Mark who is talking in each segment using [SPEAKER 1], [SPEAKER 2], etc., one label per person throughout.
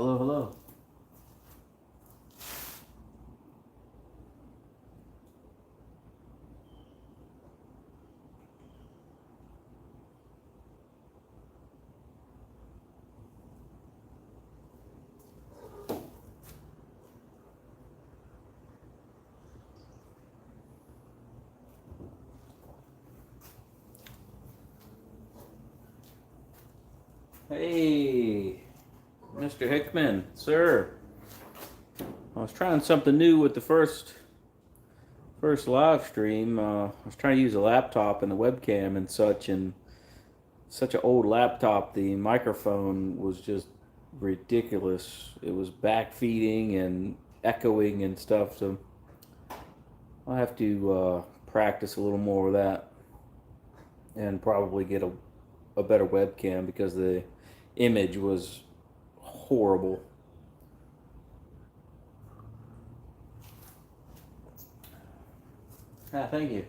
[SPEAKER 1] Hello, hello. Hey, Mr. Hickman, sir. I was trying something new with the first live stream. I was trying to use a laptop and the webcam and such, and such an old laptop. The microphone was just ridiculous. It was backfeeding and echoing and stuff. So I'll have to practice a little more with that, and probably get a better webcam because the image was horrible. Ah, thank you.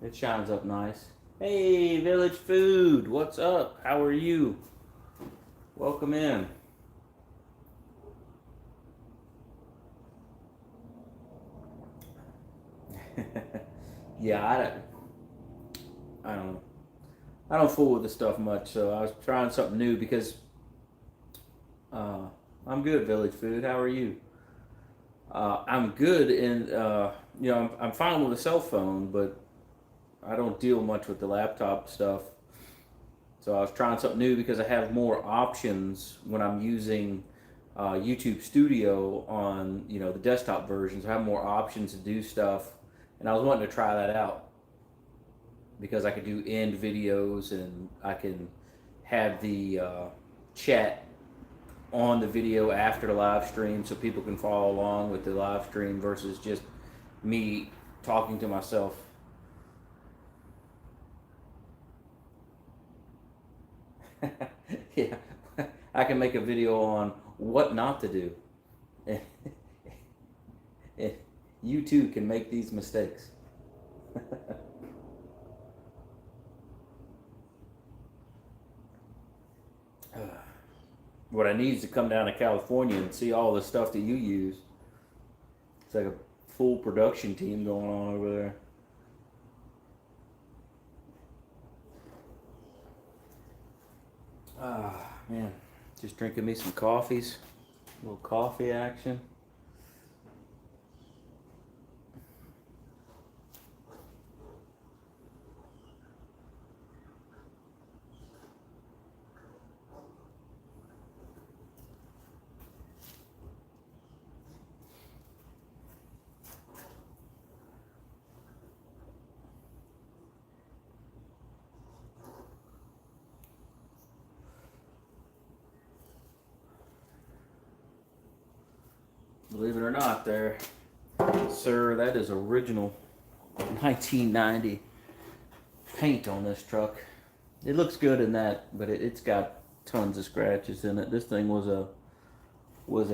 [SPEAKER 1] It shines up nice. Hey, Village Food, what's up? How are you? Welcome in. Yeah, I don't, I don't fool with this stuff much. So I was trying something new because uh, I'm good, Village Food. How are you? I'm good, and I'm fine with a cell phone, but I don't deal much with the laptop stuff. So I was trying something new because I have more options when I'm using YouTube Studio on the desktop versions. I have more options to do stuff, and I was wanting to try that out because I could do end videos and I can have the chat on the video after the live stream so people can follow along with the live stream versus just me talking to myself. Yeah, I can make a video on what not to do. You too can make these mistakes. What I need is to come down to California and see all the stuff that you use. It's like a full production team going on over there. Ah, man. Just drinking me some coffees. A little coffee action. Believe it or not, there, sir, that is original 1990 paint on this truck. It looks good in that, but it's got tons of scratches in it. This thing was a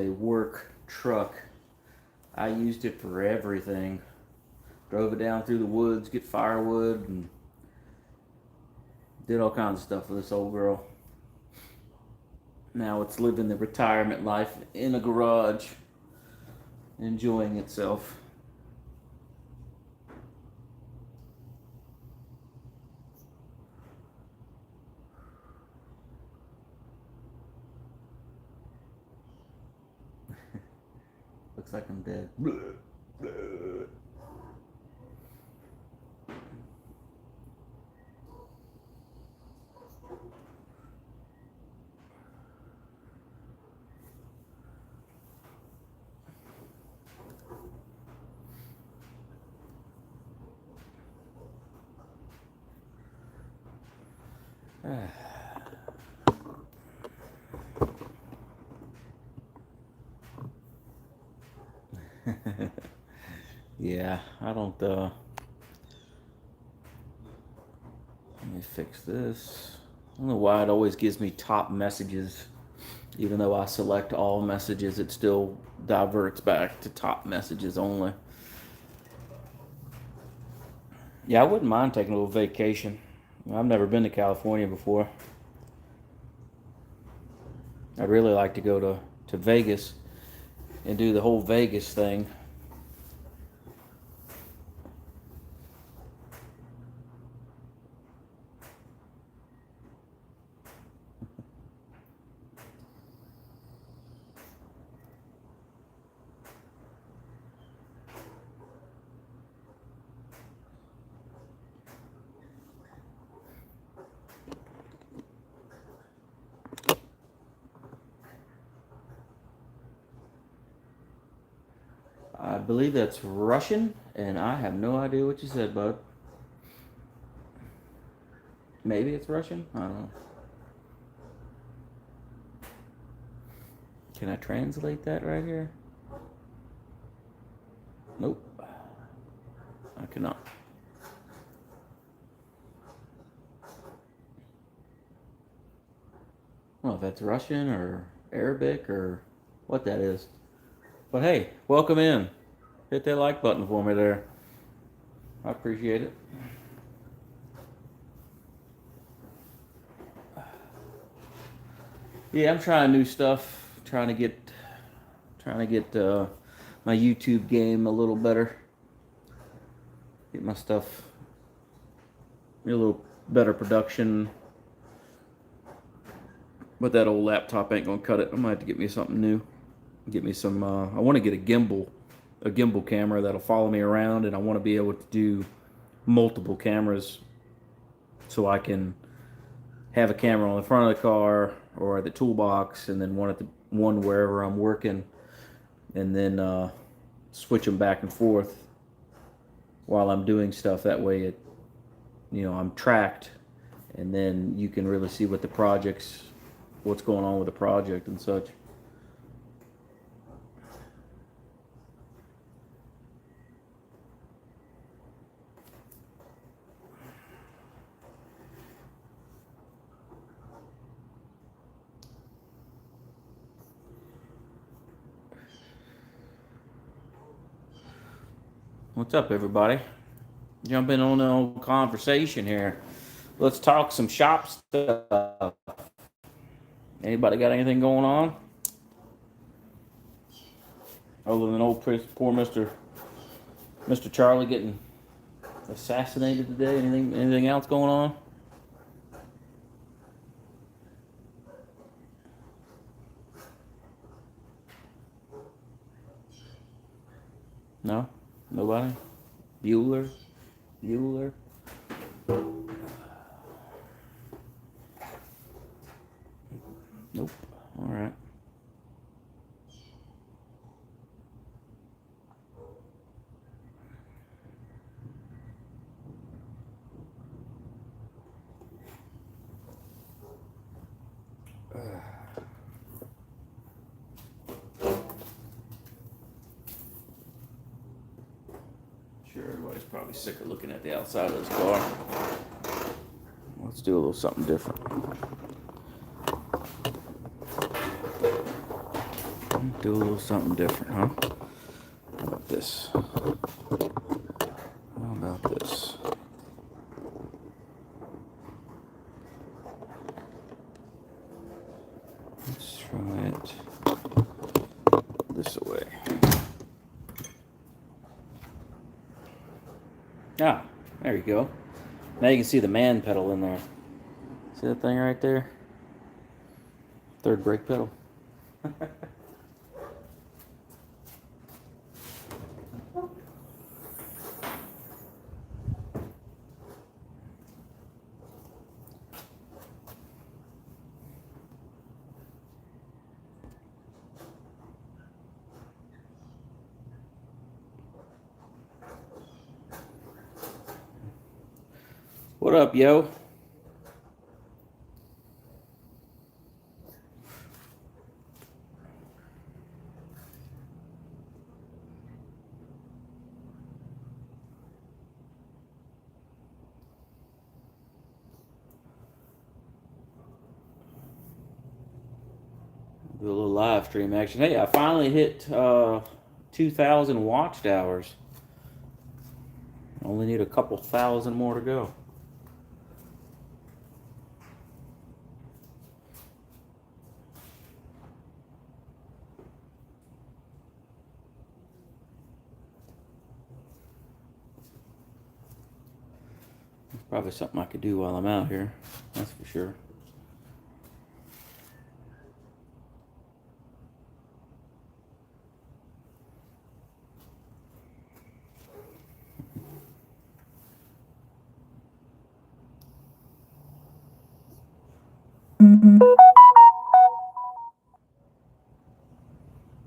[SPEAKER 1] work truck. I used it for everything. Drove it down through the woods, get firewood, and did all kinds of stuff with this old girl. Now it's living the retirement life in a garage, enjoying itself. Looks like I'm dead. Yeah, I don't, let me fix this. I don't know why it always gives me top messages. Even though I select all messages, it still diverts back to top messages only. Yeah, I wouldn't mind taking a little vacation. I've never been to California before. I'd really like to go to Vegas and do the whole Vegas thing. I believe that's Russian, and I have no idea what you said, bud. Maybe it's Russian? I don't know. Can I translate that right here? Nope. I cannot. I don't know if that's Russian or Arabic or what that is. But hey, welcome in. Hit that like button for me there. I appreciate it. Yeah, I'm trying new stuff. Trying to get my YouTube game a little better. Get my stuff a little better production. But that old laptop ain't gonna cut it. I might have to get me something new. Get me some. I want to get a gimbal camera that'll follow me around, and I want to be able to do multiple cameras, so I can have a camera on the front of the car or the toolbox, and then one wherever I'm working, and then switch them back and forth while I'm doing stuff. That way, I'm tracked, and then you can really see what's going on with the project and such. What's up, everybody? Jump in on the conversation here. Let's talk some shop stuff. Anybody got anything going on? Other than old poor Mr. Charlie getting assassinated today. Anything else going on? No? Nobody? Bueller? Nope. All right. Sure, everybody's probably sick of looking at the outside of this car. Let's do a little something different. Do a little something different, huh? How about this? Let's try it this way. Ah, there you go. Now you can see the man pedal in there. See that thing right there? Third brake pedal. What up, yo? Do a little live stream action. Hey, I finally hit 2,000 watched hours. Only need a couple thousand more to go. Probably something I could do while I'm out here. That's for sure.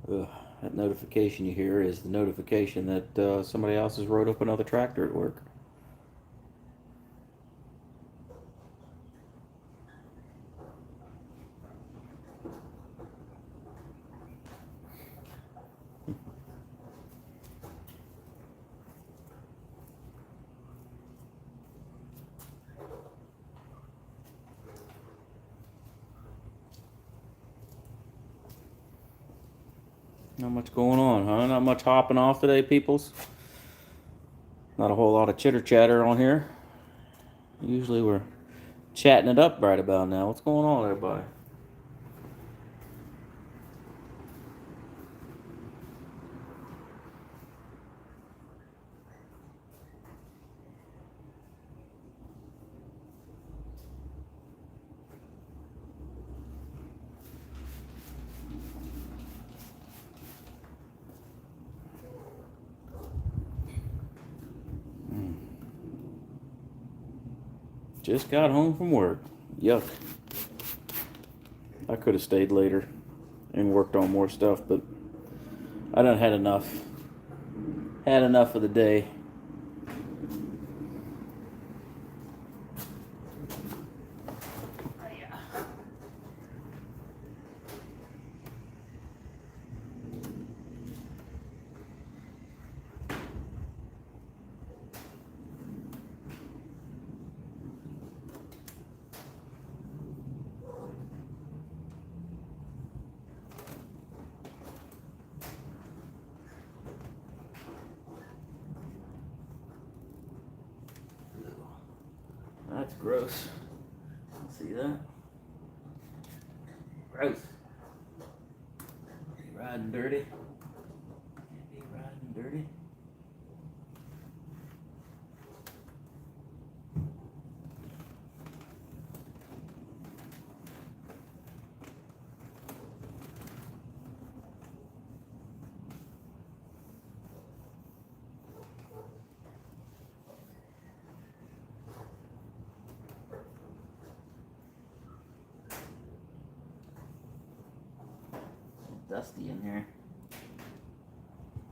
[SPEAKER 1] Ugh, that notification you hear is the notification that somebody else has rode up another tractor at work. Not much going on, huh? Not much hopping off today, peoples. Not a whole lot of chitter chatter on here. Usually we're chatting it up right about now. What's going on, everybody? Just got home from work. Yuck. I could have stayed later and worked on more stuff, but I done had enough. Had enough for the day. That's gross. See that? Gross. Be riding dirty. Can't be riding dirty. Dusty in here.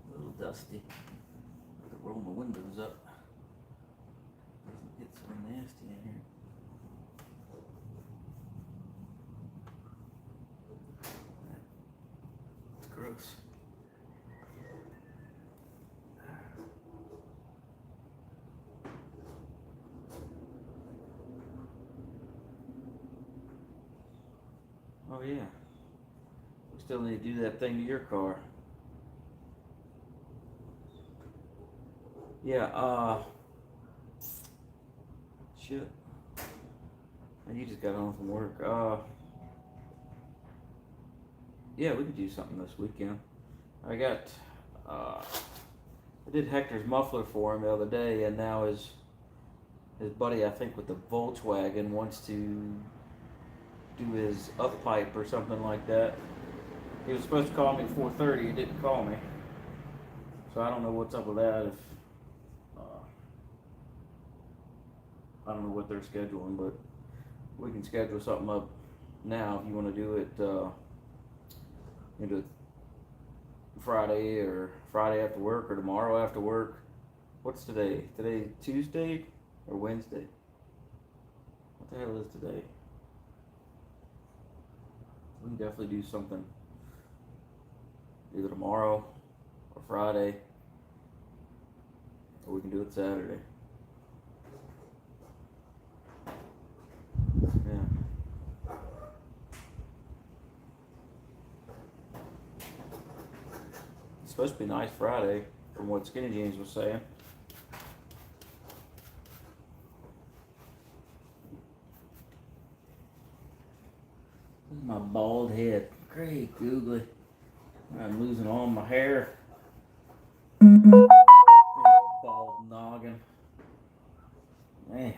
[SPEAKER 1] A little dusty. I could roll my windows up. Doesn't get so nasty in here. It's gross. Oh yeah. Still need to do that thing to your car. Yeah, shit. And you just got home from work. Yeah, we could do something this weekend. I did Hector's muffler for him the other day, and now his buddy, I think with the Volkswagen, wants to do his up pipe or something like that. He was supposed to call me at 4:30. He didn't call me, so I don't know what's up with that. If I don't know what they're scheduling, but we can schedule something up now if you want to do it. Either Friday or Friday after work or tomorrow after work. What's today? Today Tuesday or Wednesday? What the hell is today? We can definitely do something either tomorrow or Friday, or we can do it Saturday. Yeah. It's supposed to be nice Friday, from what Skinny Jeans was saying. This is my bald head. Great googly. I'm losing all my hair. Big bald noggin. Man,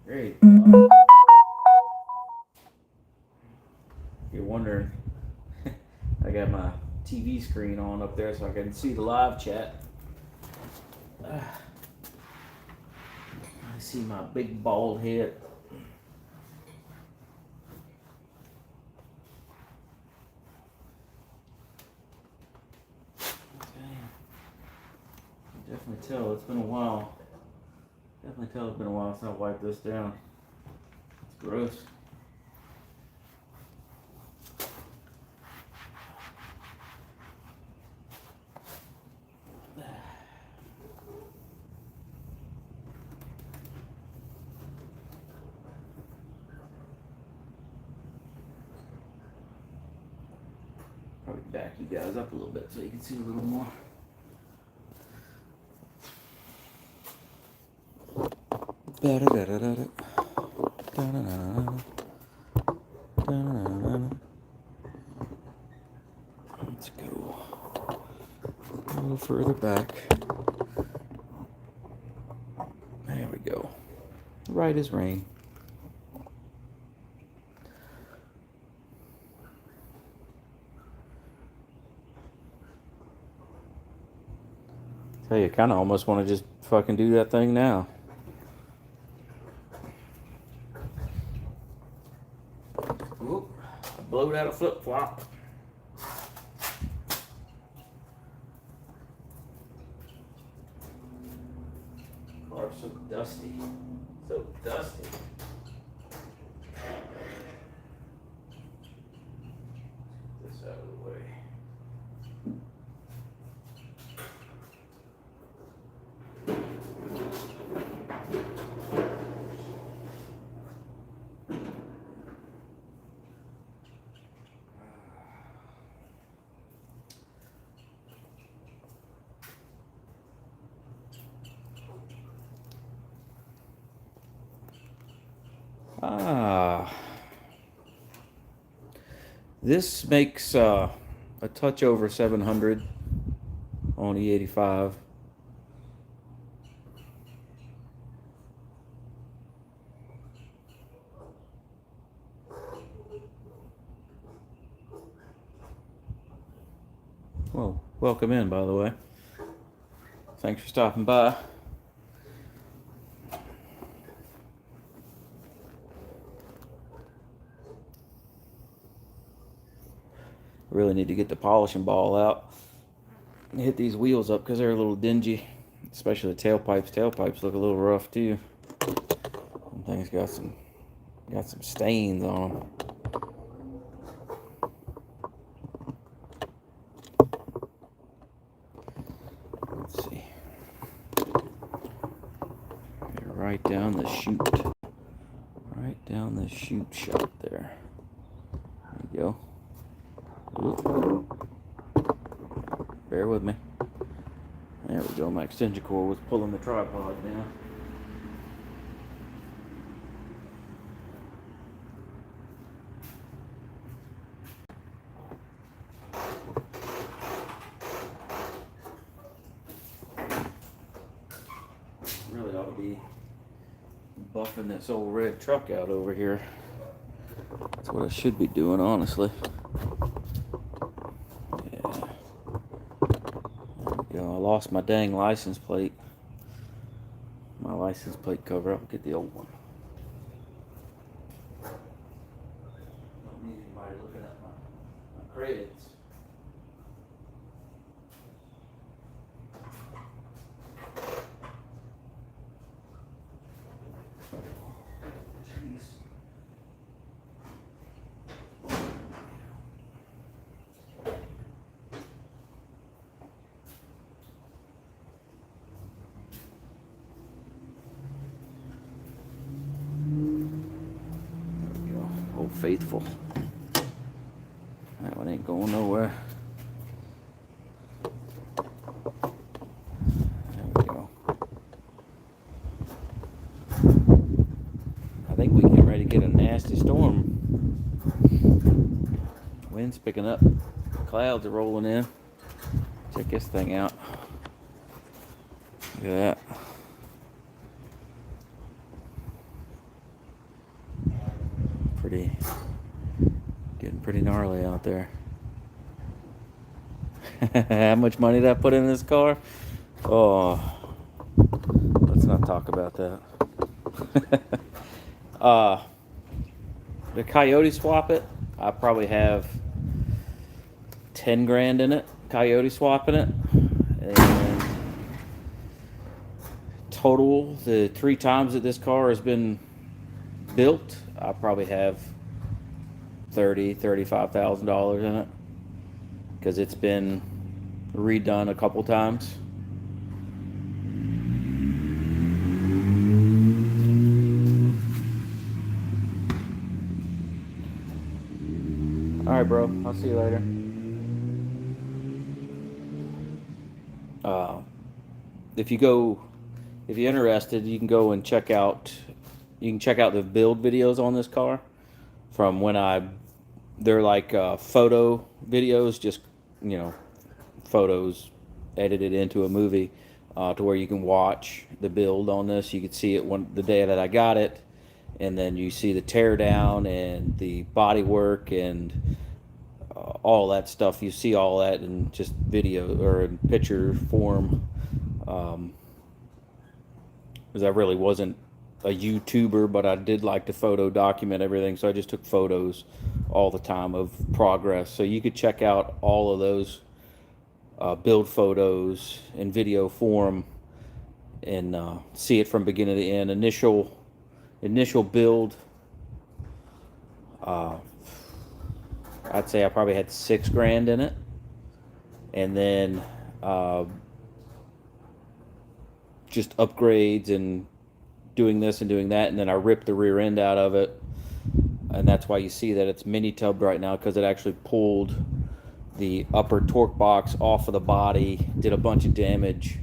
[SPEAKER 1] Great. You're wondering, I got my TV screen on up there so I can see the live chat. I see my big bald head. Definitely tell it's been a while. Definitely tell it's been a while since I wiped this down. It's gross. Probably back you guys up a little bit so you can see a little more. Let's go a little further back. There we go. Right as rain. Tell you, kind of almost want to just fucking do that thing now. Oop, I blowed out a flip flop. Car's so dusty. So dusty. This out of the way. This makes a touch over 700 on E85. Well, welcome in, by the way. Thanks for stopping by. Really need to get the polishing ball out and hit these wheels up because they're a little dingy, especially the tailpipes. Tailpipes look a little rough too. Some things got some stains on them. Let's see. Right down the chute. Right down the chute shot there. There you go. Oop. Bear with me. There we go. My extension cord was pulling the tripod down. Really ought to be buffing this old red truck out over here. That's what I should be doing, honestly. I lost my dang license plate. My license plate cover. I'll get the old one. Don't need anybody looking at my credits. Jeez. Faithful. That one ain't going nowhere. There we go. I think we get ready to get a nasty storm. Wind's picking up. Clouds are rolling in. Check this thing out. Look at that. gnarly out there. How much money did I put in this car? Oh, let's not talk about that. The Coyote swap it, I probably have 10 grand in it, Coyote swapping it. And total, the 3 times that this car has been built, I probably have $35,000 in it, because it's been redone a couple times. All right, bro. I'll see you later. If you're interested, you can go and check out. You can check out the build videos on this car from when they're like photo videos, just photos edited into a movie, to where you can watch the build on this. You could see it the day that I got it, and then you see the tear down and the body work and all that stuff. You see all that in just video or in picture form. Because I really wasn't a YouTuber, but I did like to photo document everything, so I just took photos all the time of progress. So you could check out all of those build photos in video form and see it from beginning to end. Initial build, I'd say I probably had 6 grand in it, and then just upgrades and doing this and doing that, and then I ripped the rear end out of it, and that's why you see that it's mini tubbed right now, because it actually pulled the upper torque box off of the body, did a bunch of damage.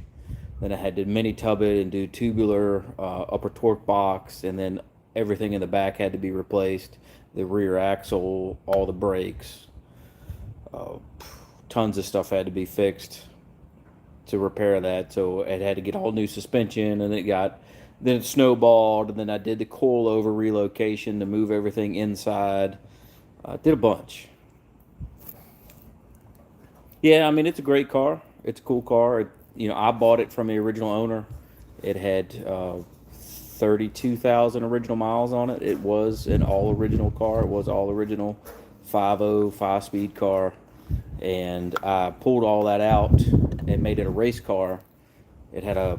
[SPEAKER 1] Then I had to mini tub it and do tubular upper torque box, and then everything in the back had to be replaced. The rear axle, all the brakes, tons of stuff had to be fixed to repair that. So it had to get all new suspension, and then it snowballed, and then I did the coilover relocation to move everything inside. Did a bunch. Yeah, I mean, it's a great car. It's a cool car. I bought it from the original owner. It had 32,000 original miles on it. It was an all original car. It was all original 5.0 5-speed car, and I pulled all that out and made it a race car. It had a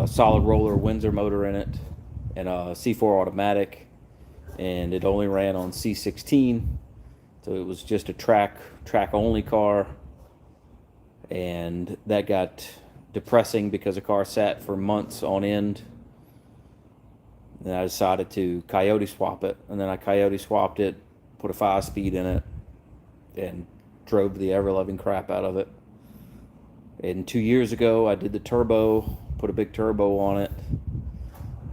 [SPEAKER 1] solid roller Windsor motor in it and a C4 automatic, and it only ran on C16, so it was just a track only car. And that got depressing because the car sat for months on end. Then I decided to Coyote swap it, and then I Coyote swapped it, put a 5-speed in it, and drove the ever-loving crap out of it. And 2 years ago, I did the turbo, put a big turbo on it,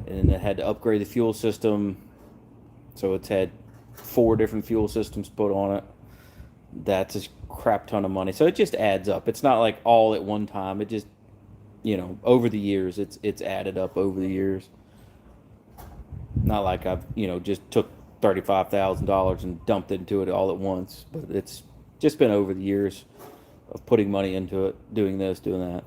[SPEAKER 1] and it had to upgrade the fuel system. So it's had 4 different fuel systems put on it. That's a crap ton of money. So it just adds up. It's not like all at one time. It just, over the years, it's added up over the years. Not like I've, just took $35,000 and dumped into it all at once. But it's just been over the years of putting money into it, doing this, doing that.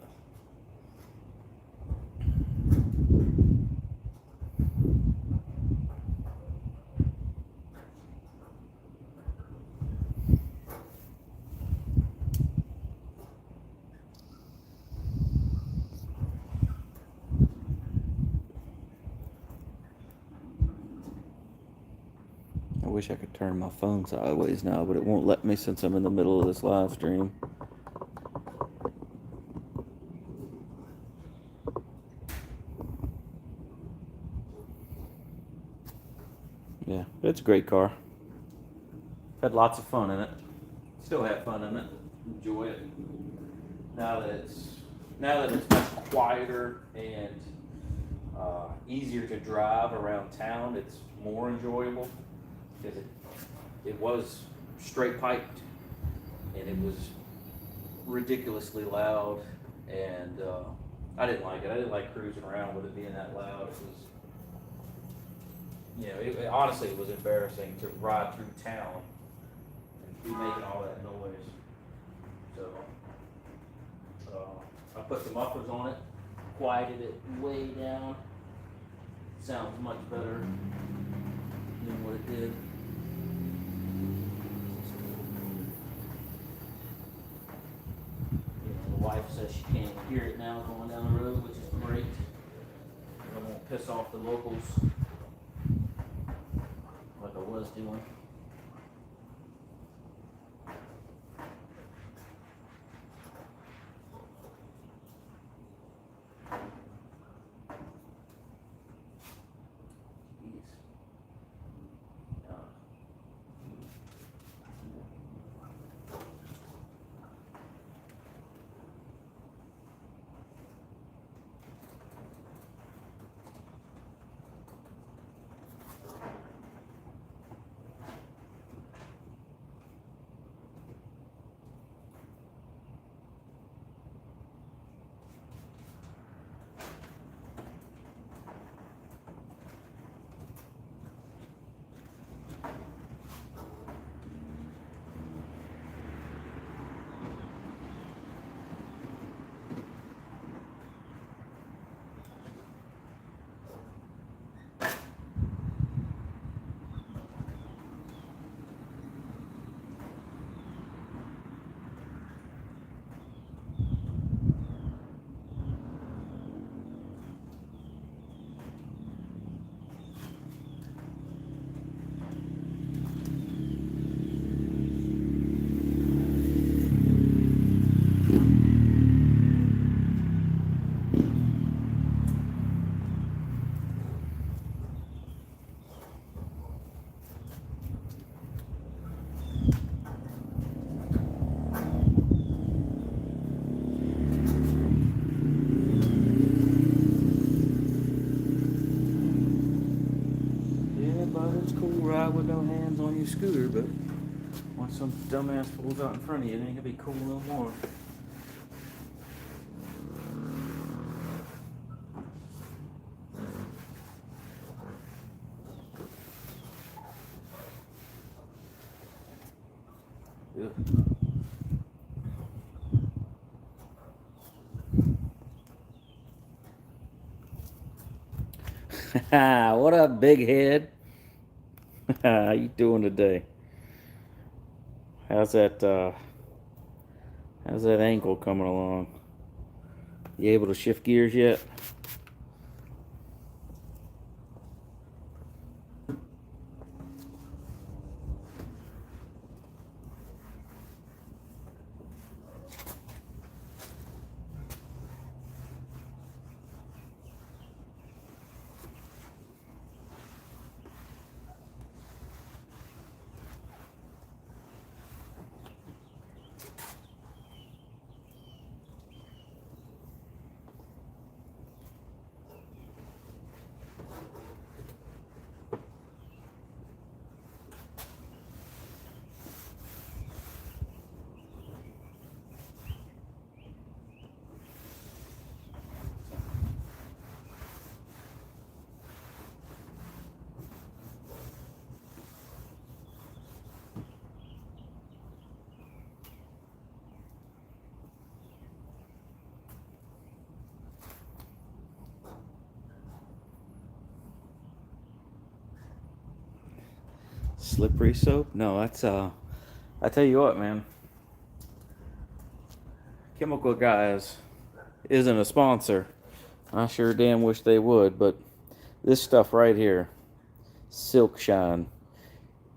[SPEAKER 1] I wish I could turn my phone sideways now, but it won't let me since I'm in the middle of this live stream. Yeah, it's a great car. Had lots of fun in it. Still have fun in it. Enjoy it. Now that it's much quieter and easier to drive around town, it's more enjoyable, because it was straight piped and it was ridiculously loud, and I didn't like it. I didn't like cruising around with it being that loud. It was, honestly, it was embarrassing to ride through town be making all that noise. So I put the mufflers on it, quieted it way down. Sounds much better than what it did. The wife says she can't hear it now going down the road, which is great. I won't piss off the locals like I was doing. Ride with no hands on your scooter, but once some dumbass pulls out in front of you, it ain't gonna be cool no more. What up, big head? How you doing today? How's that ankle coming along? You able to shift gears yet? Slippery soap? No, that's I tell you what, man. Chemical Guys isn't a sponsor. I sure damn wish they would, but this stuff right here, Silk Shine,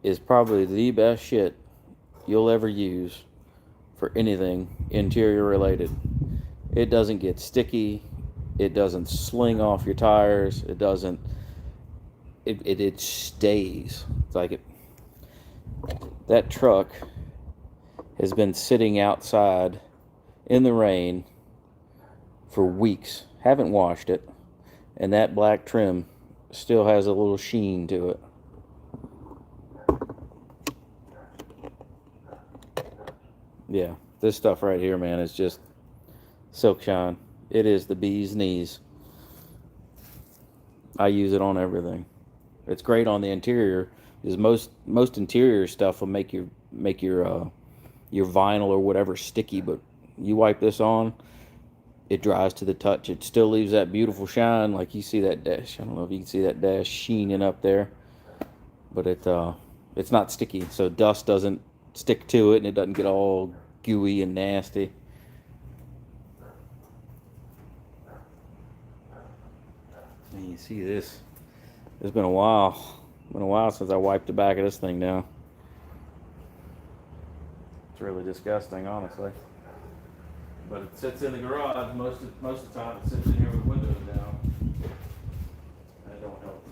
[SPEAKER 1] is probably the best shit you'll ever use for anything interior related. It doesn't get sticky. It doesn't sling off your tires. It doesn't. It stays. It's like it. That truck has been sitting outside in the rain for weeks. Haven't washed it, and that black trim still has a little sheen to it. Yeah, this stuff right here, man, is just Silk Shine. It is the bee's knees. I use it on everything. It's great on the interior, because most interior stuff will make your make your vinyl or whatever sticky. But you wipe this on, it dries to the touch. It still leaves that beautiful shine. Like you see that dash. I don't know if you can see that dash sheening up there, but it's not sticky, so dust doesn't stick to it and it doesn't get all gooey and nasty. And you see this. It's been a while. Been a while since I wiped the back of this thing down. It's really disgusting, honestly. But it sits in the garage most of the time. It sits in here with the windows down. That don't help.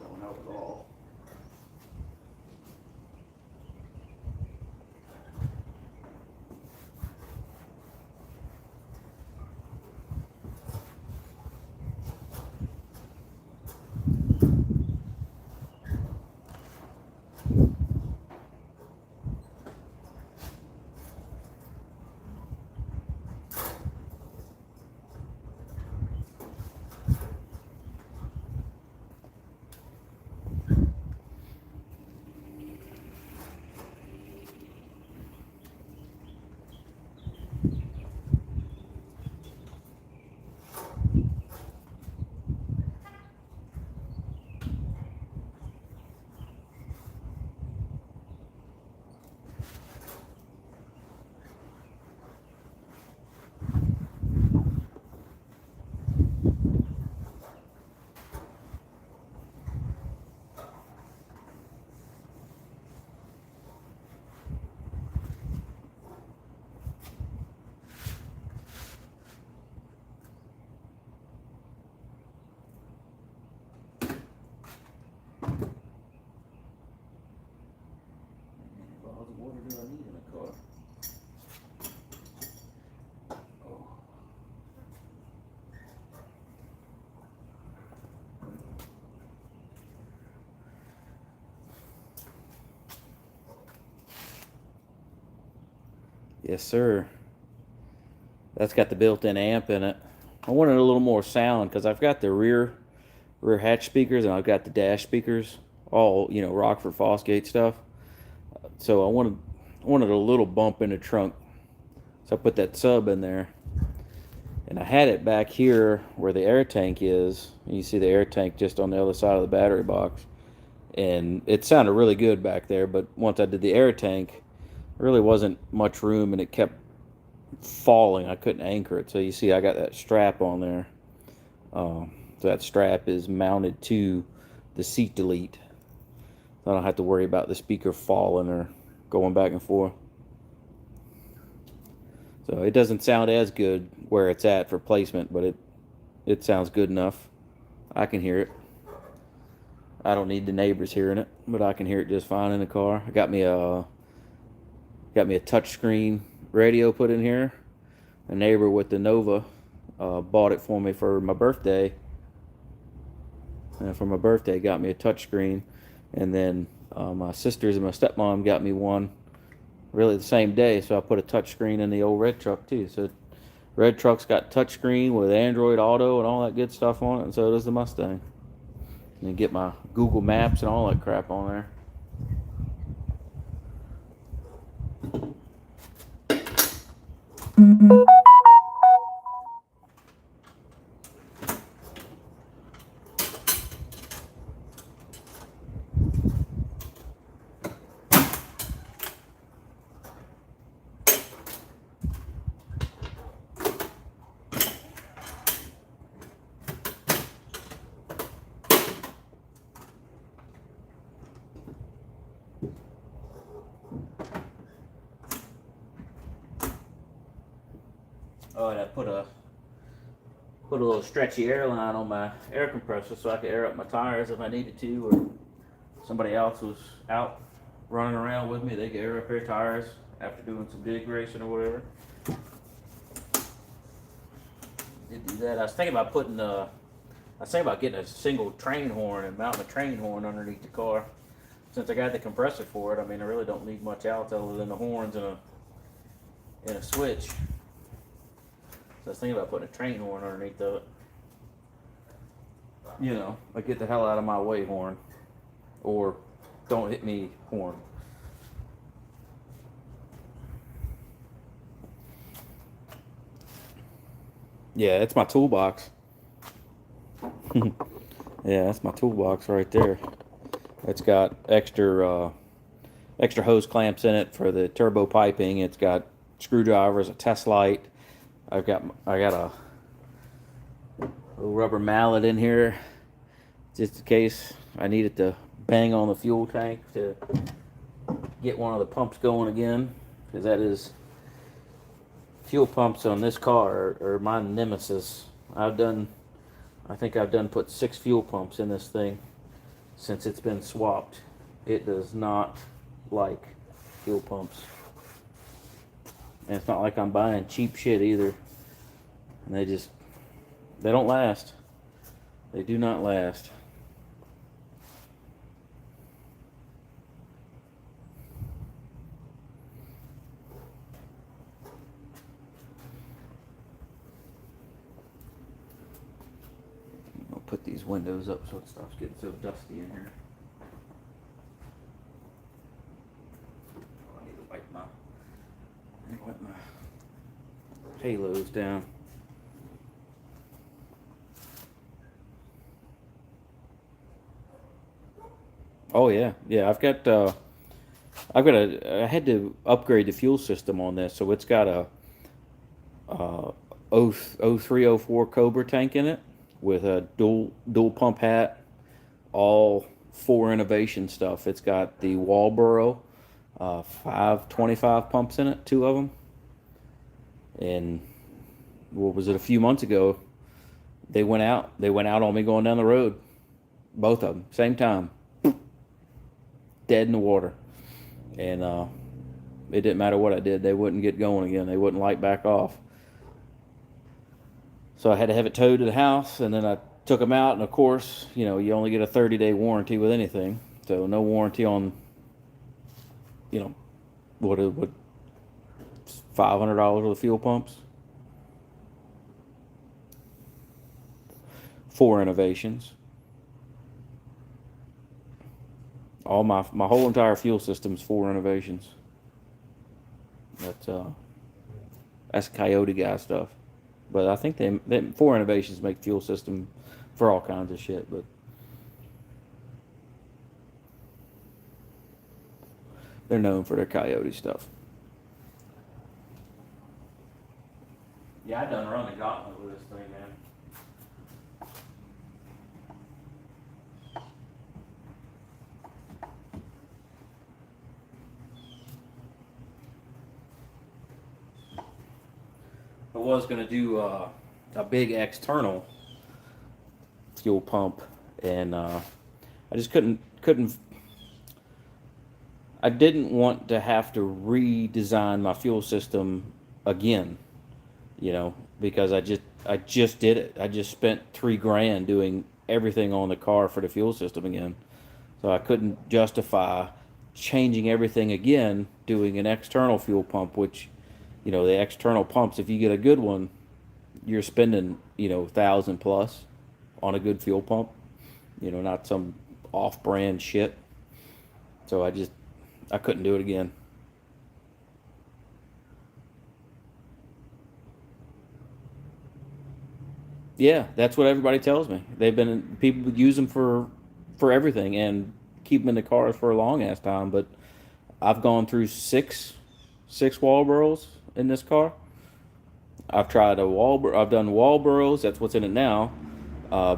[SPEAKER 1] Don't help at all. What do I need in a car? Oh. Yes, sir. That's got the built-in amp in it. I wanted a little more sound because I've got the rear hatch speakers and I've got the dash speakers, all Rockford Fosgate stuff. So I wanted a little bump in the trunk. So I put that sub in there. And I had it back here where the air tank is. You see the air tank just on the other side of the battery box. And it sounded really good back there, but once I did the air tank, there really wasn't much room and it kept falling. I couldn't anchor it. So you see I got that strap on there. So that strap is mounted to the seat delete. So I don't have to worry about the speaker falling or going back and forth. So it doesn't sound as good where it's at for placement, but it sounds good enough. I can hear it. I don't need the neighbors hearing it, but I can hear it just fine in the car. I got me a touchscreen radio put in here. A neighbor with the Nova bought it for me for my birthday. And for my birthday, got me a touchscreen. And then my sisters and my stepmom got me one really the same day, so I put a touchscreen in the old red truck too. So red truck's got touchscreen with Android Auto and all that good stuff on it, and so does the Mustang. And then get my Google Maps and all that crap on there. Oh, and I put a little stretchy air line on my air compressor so I could air up my tires if I needed to, or somebody else was out running around with me, they could air up their tires after doing some dig racing or whatever. Did do that. I was thinking about getting a single train horn and mounting a train horn underneath the car. Since I got the compressor for it, I mean, I really don't need much else other than the horns and a switch. So I was thinking about putting a train horn underneath of it. Like get the hell out of my way horn. Or Don't hit me, horn. Yeah, it's my toolbox. Yeah, that's my toolbox right there. It's got extra hose clamps in it for the turbo piping. It's got screwdrivers, a test light. I got a little rubber mallet in here, just in case I needed to bang on the fuel tank to get one of the pumps going again, because that is fuel pumps on this car are my nemesis. I think I've done put 6 fuel pumps in this thing since it's been swapped. It does not like fuel pumps. And it's not like I'm buying cheap shit either. And they don't last. They do not last. I'll put these windows up so it stops getting so dusty in here. I need to wipe my halos down. Oh yeah, yeah. I had to upgrade the fuel system on this, so it's got a 0304 Cobra tank in it with a dual pump hat, all 4 innovation stuff. It's got the Walboro 525 pumps in it, 2 of them. And what was it, a few months ago? They went out on me going down the road, both of them, same time, dead in the water. And it didn't matter what I did, they wouldn't get going again. They wouldn't light back off. So I had to have it towed to the house, and then I took them out. And of course, you only get a 30-day warranty with anything, so no warranty on, what $500 worth of fuel pumps. 4 innovations. All my whole entire fuel system's 4 innovations. That's Coyote guy stuff. But I think they 4 innovations make fuel system for all kinds of shit. But they're known for their Coyote stuff. Yeah, I done run the gauntlet with this thing, man. I was gonna do a big external fuel pump, and I just couldn't. I didn't want to have to redesign my fuel system again, because I just did it. I just spent $3,000 doing everything on the car for the fuel system again, so I couldn't justify changing everything again, doing an external fuel pump, which, the external pumps, if you get a good one, you're spending, 1,000 plus on a good fuel pump, not some off-brand shit. So I couldn't do it again. Yeah, that's what everybody tells me. People use them for everything and keep them in the cars for a long ass time. But I've gone through six Walboros in this car. I've tried I've done Walboros. That's what's in it now,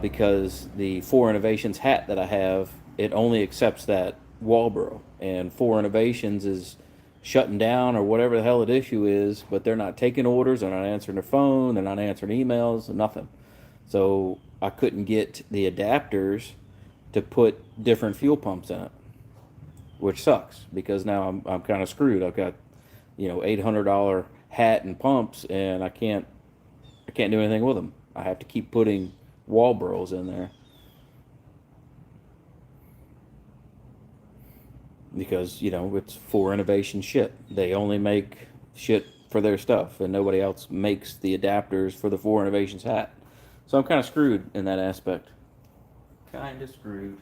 [SPEAKER 1] because the 4 Innovations hat that I have, it only accepts that Walboro, and 4 Innovations is shutting down or whatever the hell the issue is. But they're not taking orders. They're not answering their phone. They're not answering emails. Nothing. So I couldn't get the adapters to put different fuel pumps in it, which sucks because now I'm kind of screwed. I've got $800 hat and pumps, and I can't do anything with them. I have to keep putting Walboros in there because it's 4 Innovation shit. They only make shit for their stuff, and nobody else makes the adapters for the 4 Innovations hat. So I'm kind of screwed in that aspect. Kind of screwed.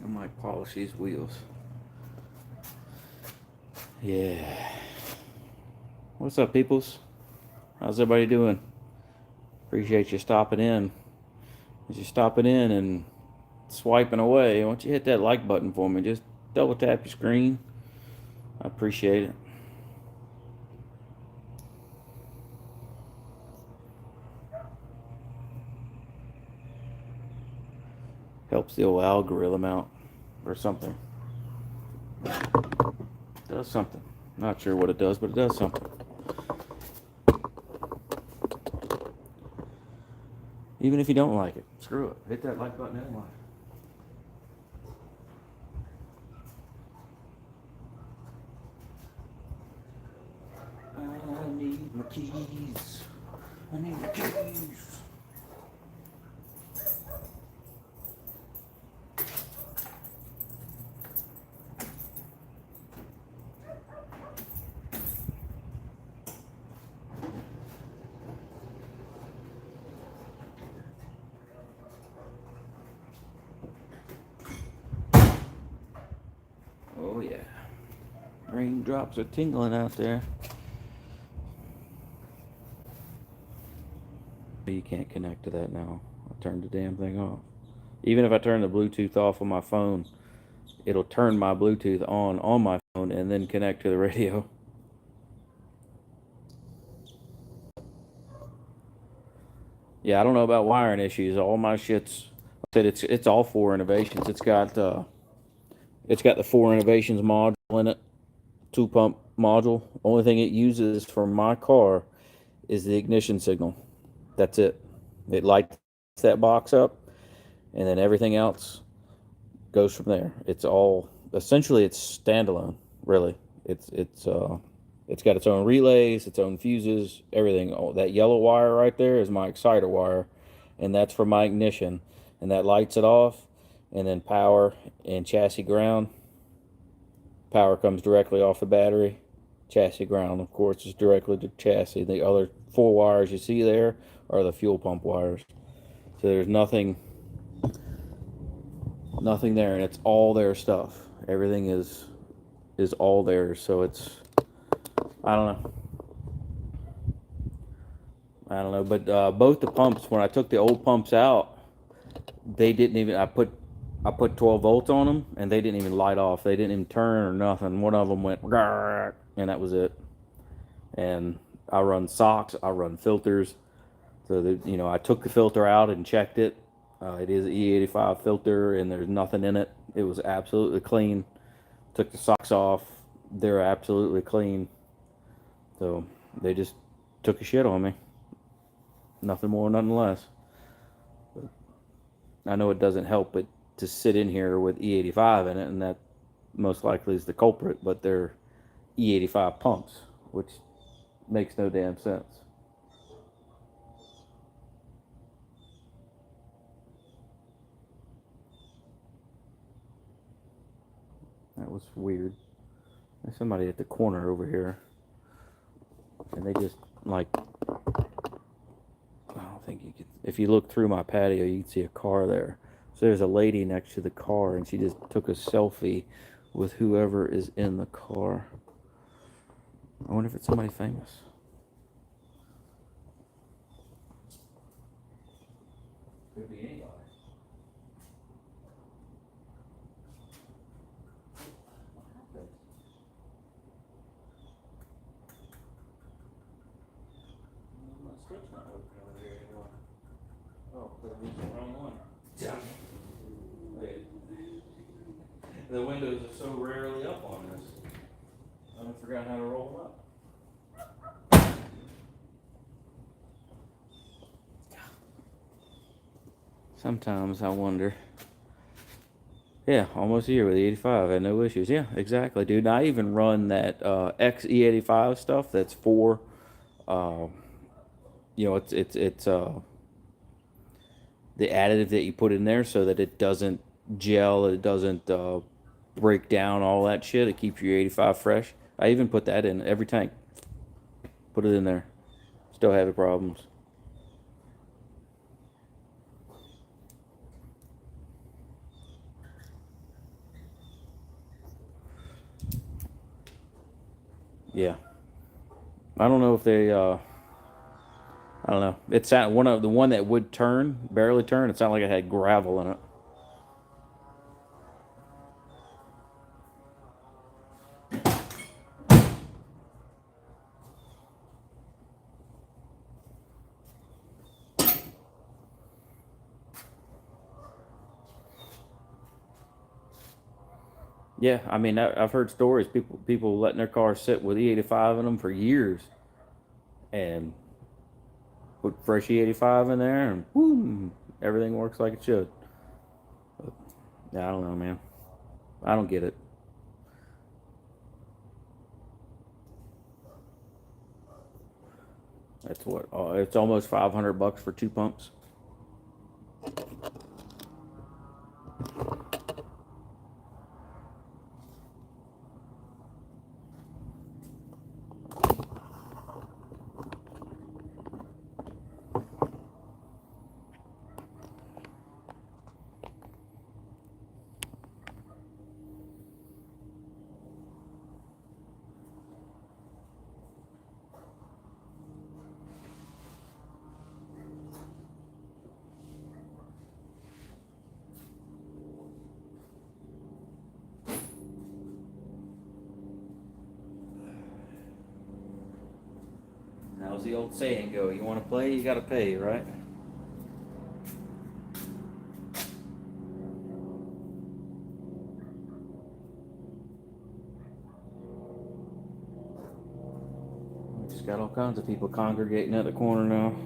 [SPEAKER 1] I might polish these wheels. Yeah. What's up, peoples? How's everybody doing? Appreciate you stopping in. As you're stopping in and swiping away, why don't you hit that like button for me? Just double tap your screen. I appreciate it. Helps the old algorithm out or something. Does something. Not sure what it does, but it does something. Even if you don't like it, screw it. Hit that like button anyway. I need my keys. I need my keys. Oh yeah. Raindrops are tingling out there. You can't connect to that now. I turned the damn thing off. Even if I turn the Bluetooth off on my phone, it'll turn my Bluetooth on my phone and then connect to the radio. Yeah, I don't know about wiring issues. All my shit's I said it's all 4 innovations. It's got the 4 innovations module in it, 2 pump module. Only thing it uses for my car is the ignition signal. That's it. It lights that box up, and then everything else goes from there. It's all essentially it's standalone. Really, it's got its own relays, its own fuses, everything. Oh, that yellow wire right there is my exciter wire, and that's for my ignition, and that lights it off, and then power and chassis ground. Power comes directly off the battery. Chassis ground, of course, is directly to chassis. The other 4 wires you see there are the fuel pump wires. So there's nothing there, and it's all their stuff. Everything is all theirs. So it's I don't know. But both the pumps, when I took the old pumps out, they didn't even. I put 12 volts on them, and they didn't even light off. They didn't even turn or nothing. One of them went, and that was it. And I run socks. I run filters. So that, I took the filter out and checked it. It is an E85 filter, and there's nothing in it. It was absolutely clean. Took the socks off. They're absolutely clean. So they just took a shit on me. Nothing more, nothing less. I know it doesn't help but to sit in here with E85 in it, and that most likely is the culprit, but they're E85 pumps, which makes no damn sense. That was weird. There's somebody at the corner over here, and they just like, I don't think you could. If you look through my patio, you can see a car there. So there's a lady next to the car, and she just took a selfie with whoever is in the car. I wonder if it's somebody famous. Could be anybody. My switch not working over here anymore. Oh, but I used the wrong one. Yeah. The windows are so rarely up on this. I forgot how to roll them up. Sometimes I wonder. Yeah, almost a year with the 85. I had no issues. Yeah, exactly, dude. And I even run that XE85 stuff. That's for, uh, it's the additive that you put in there so that it doesn't gel, it doesn't break down, all that shit. It keeps your 85 fresh. I even put that in every tank. Put it in there. Still having problems. Yeah. I don't know if they. I don't know. It sounded one of the one that would turn, barely turn. It sounded like it had gravel in it. Yeah, I mean, I've heard stories people letting their cars sit with E85 in them for years, and put fresh E85 in there, and whoo, everything works like it should. But, yeah, I don't know, man. I don't get it. That's what. It's almost $500 for two pumps. How's the old saying go? You want to play, you got to pay, right? Just got all kinds of people congregating at the corner now.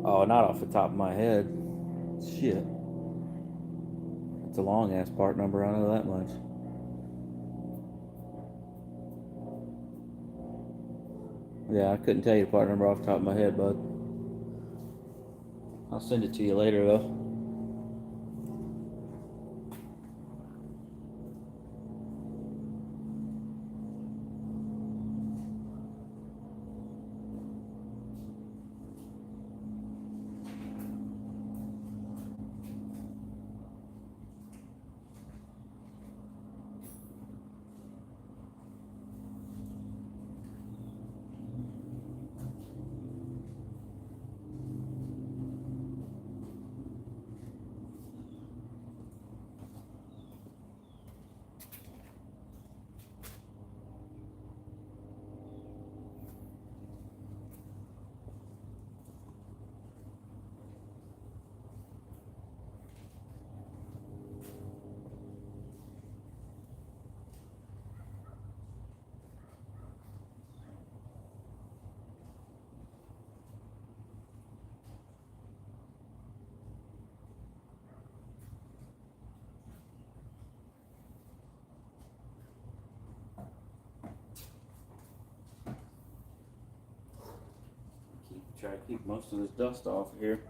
[SPEAKER 1] Oh, not off the top of my head. Shit. It's a long ass part number, I know that much. Yeah, I couldn't tell you the part number off the top of my head, bud. I'll send it to you later, though. Try to keep most of this dust off of here.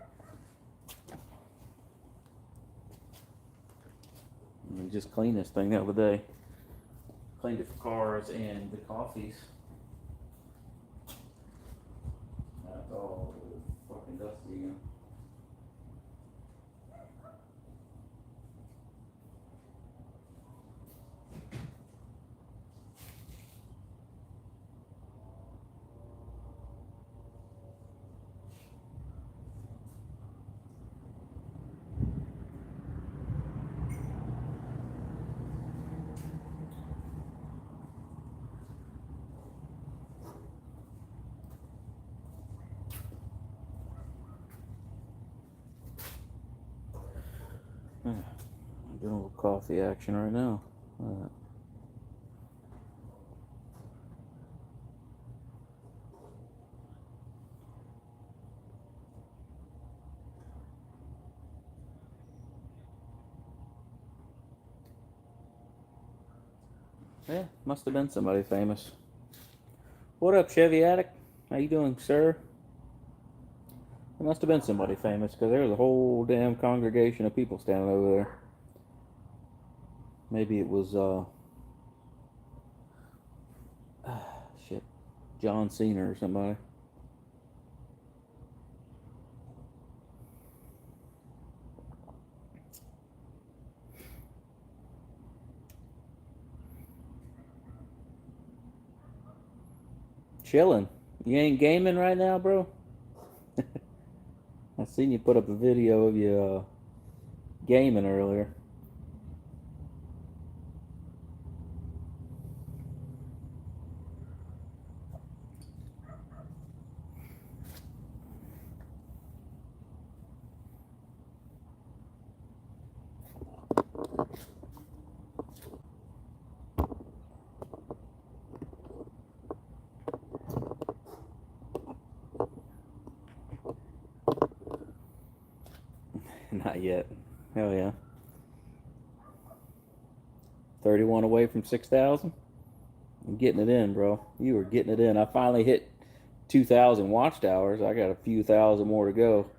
[SPEAKER 1] And just clean this thing the other day. Cleaned it for cars and the coffees. That's all fucking dusty again. I'm doing a little coffee action right now. Yeah, must have been somebody famous. What up, Chevy Addict? How you doing, sir? It must have been somebody famous because there was a whole damn congregation of people standing over there. Maybe it was shit, John Cena or somebody. Chilling. You ain't gaming right now, bro? I seen you put up a video of you gaming earlier. Not yet. Hell yeah. 31 away from 6,000? I'm getting it in, bro. You were getting it in. I finally hit 2,000 watched hours. I got a few thousand more to go.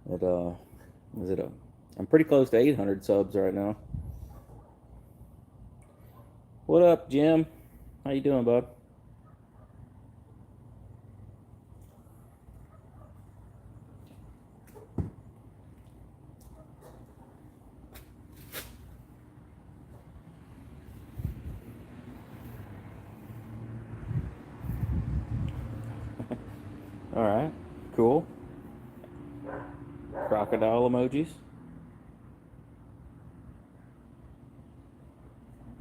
[SPEAKER 1] But, I'm pretty close to 800 subs right now. What up, Jim? How you doing, bud? All right, cool. Crocodile emojis.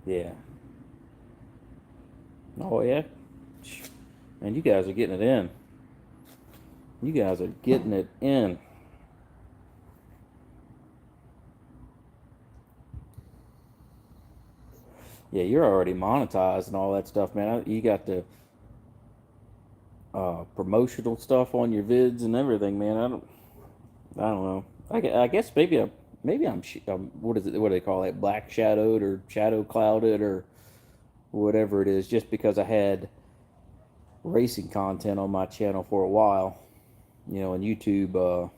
[SPEAKER 1] Yeah. Oh yeah. Man, you guys are getting it in. You guys are getting it in. Yeah, you're already monetized and all that stuff, man. You got the promotional stuff on your vids and everything, man. I don't know. I guess I'm what is it? What do they call it? Black shadowed or shadow clouded or whatever it is. Just because I had racing content on my channel for a while, and YouTube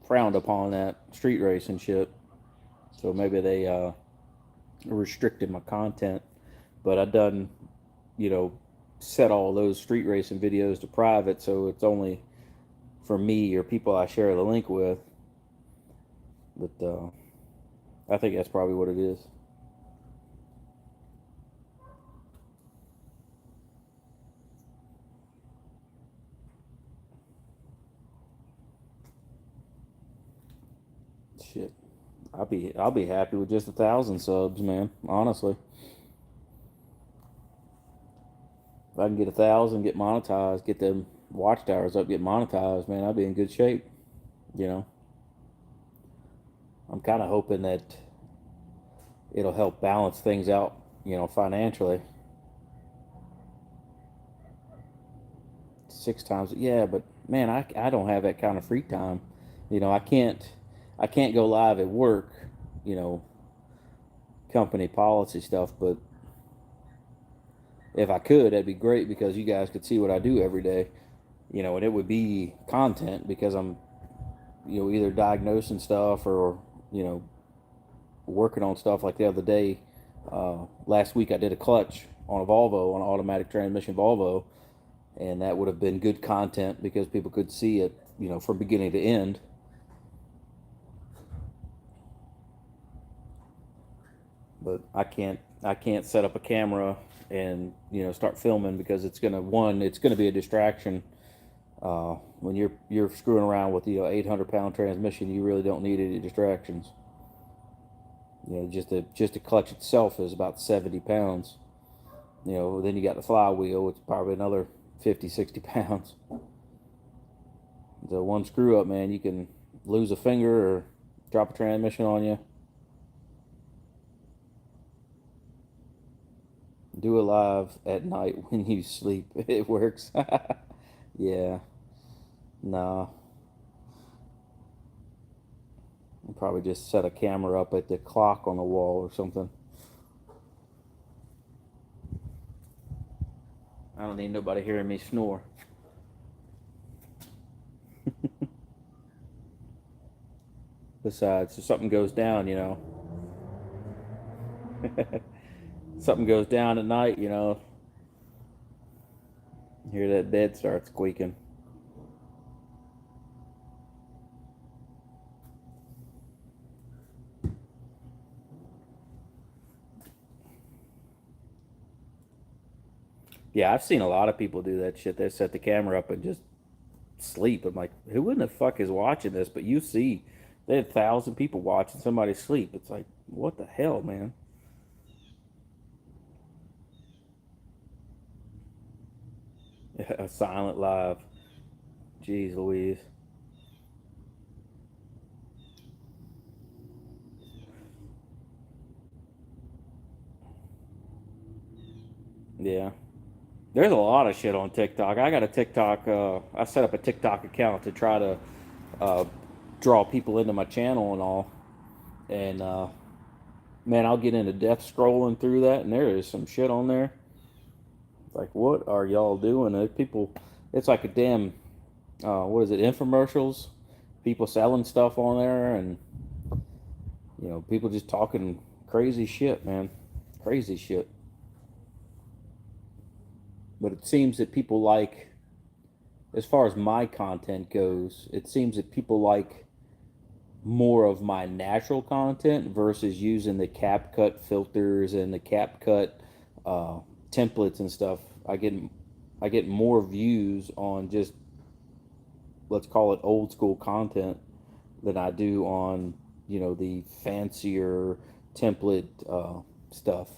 [SPEAKER 1] frowned upon that street racing shit. So maybe they restricted my content. But I done, set all those street racing videos to private, so it's only for me or people I share the link with. But I think that's probably what it is. Shit, I'll be happy with just 1,000 subs, man. Honestly, if I can get 1,000, get monetized, get them watchtowers up, get monetized, man, I'll be in good shape. You know, I'm kind of hoping that it'll help balance things out, financially. 6 times, yeah, but man, I don't have that kind of free time. I can't go live at work, you know, company policy stuff, but if I could, that'd be great because you guys could see what I do every day, and it would be content because I'm, either diagnosing stuff or, you know, working on stuff like the other day. Last week I did a clutch on a Volvo, on an automatic transmission Volvo, and that would have been good content because people could see it, from beginning to end. But I can't set up a camera and start filming because it's gonna be a distraction. When you're screwing around with 800-pound transmission, you really don't need any distractions. Just the clutch itself is about 70 pounds. Then you got the flywheel, it's probably another 50, 60 pounds. The one screw up, man, you can lose a finger or drop a transmission on you. Do it live at night when you sleep. It works. Yeah. Nah. I'll probably just set a camera up at the clock on the wall or something. I don't need nobody hearing me snore. Besides, if something goes down, something goes down at night, hear that bed start squeaking. Yeah, I've seen a lot of people do that shit. They set the camera up and just sleep. I'm like, who in the fuck is watching this? But you see, they had 1,000 people watching somebody sleep. It's like, what the hell, man? A silent live. Jeez Louise. Yeah. There's a lot of shit on TikTok. I got a TikTok. I set up a TikTok account to try to uh, draw people into my channel and all. And man, I'll get into death scrolling through that, and there is some shit on there. Like, what are y'all doing? People, it's like a damn, what is it, infomercials? People selling stuff on there, and people just talking crazy shit, man, crazy shit. But it seems that people like, as far as my content goes, it seems that people like more of my natural content versus using the CapCut filters and the CapCut uh, templates and stuff. I get more views on just, let's call it, old school content than I do on the fancier template stuff.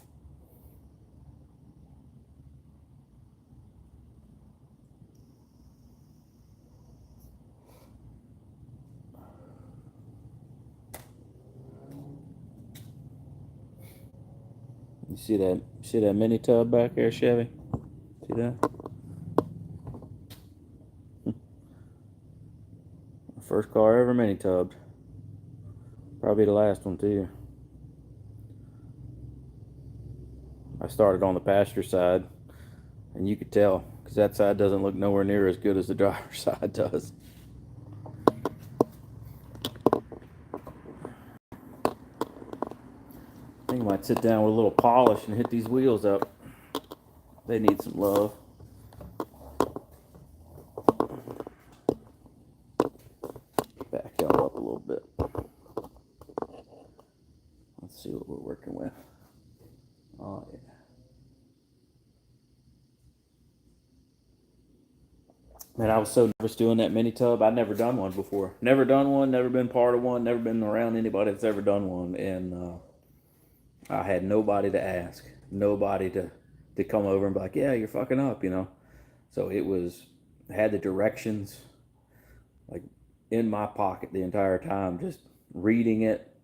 [SPEAKER 1] You see that mini tub back there, Chevy? See that? First car ever mini tubbed. Probably the last one too. I started on the passenger side, and you could tell because that side doesn't look nowhere near as good as the driver's side does. I think I might sit down with a little polish and hit these wheels up. They need some love. Back them up a little bit. Let's see what we're working with. Oh, yeah. Man, I was so nervous doing that mini tub. I'd never done one before. Never done one, never been part of one, never been around anybody that's ever done one. And I had nobody to ask, nobody to come over and be like, yeah, you're fucking up. So it was, had the directions like in my pocket the entire time, just reading it,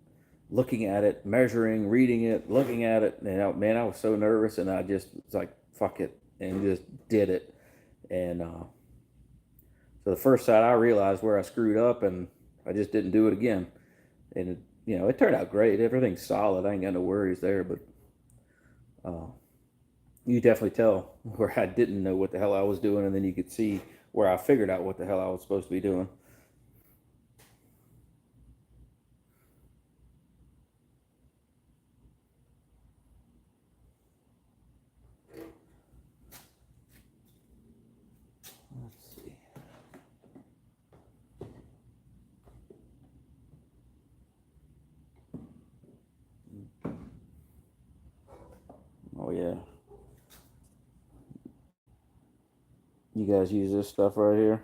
[SPEAKER 1] looking at it, measuring, reading it, looking at it. And man, I was so nervous, and I just was like, fuck it, and just did it. And so the first side, I realized where I screwed up, and I just didn't do it again. And it turned out great. Everything's solid. I ain't got no worries there. But uh, you definitely tell where I didn't know what the hell I was doing, and then you could see where I figured out what the hell I was supposed to be doing. Let's see. Oh yeah. You guys use this stuff right here?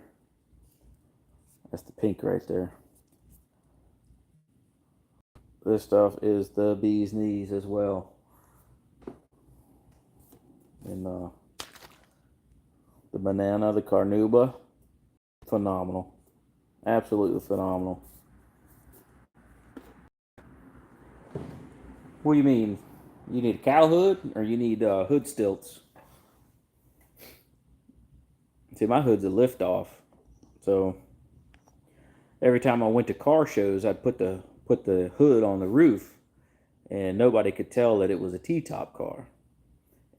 [SPEAKER 1] That's the pink right there. This stuff is the bee's knees as well. And the banana, the carnauba, phenomenal. Absolutely phenomenal. What do you mean? You need a cow hood or you need hood stilts? See, my hood's a lift off. So every time I went to car shows, I'd put the hood on the roof, and nobody could tell that it was a T-top car.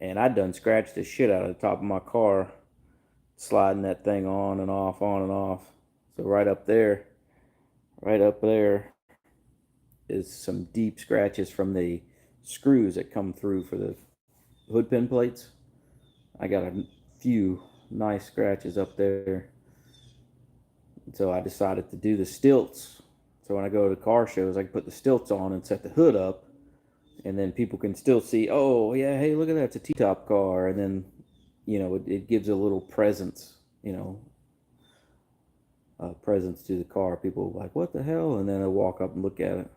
[SPEAKER 1] And I'd done scratched the shit out of the top of my car, sliding that thing on and off, on and off. So right up there is some deep scratches from the screws that come through for the hood pin plates. I got a few nice scratches up there. So I decided to do the stilts. So when I go to car shows, I can put the stilts on and set the hood up, and then people can still see, oh yeah, hey, look at that, it's a T-top car. And then it gives a little presence, presence to the car. People are like, what the hell? And then they'll walk up and look at it.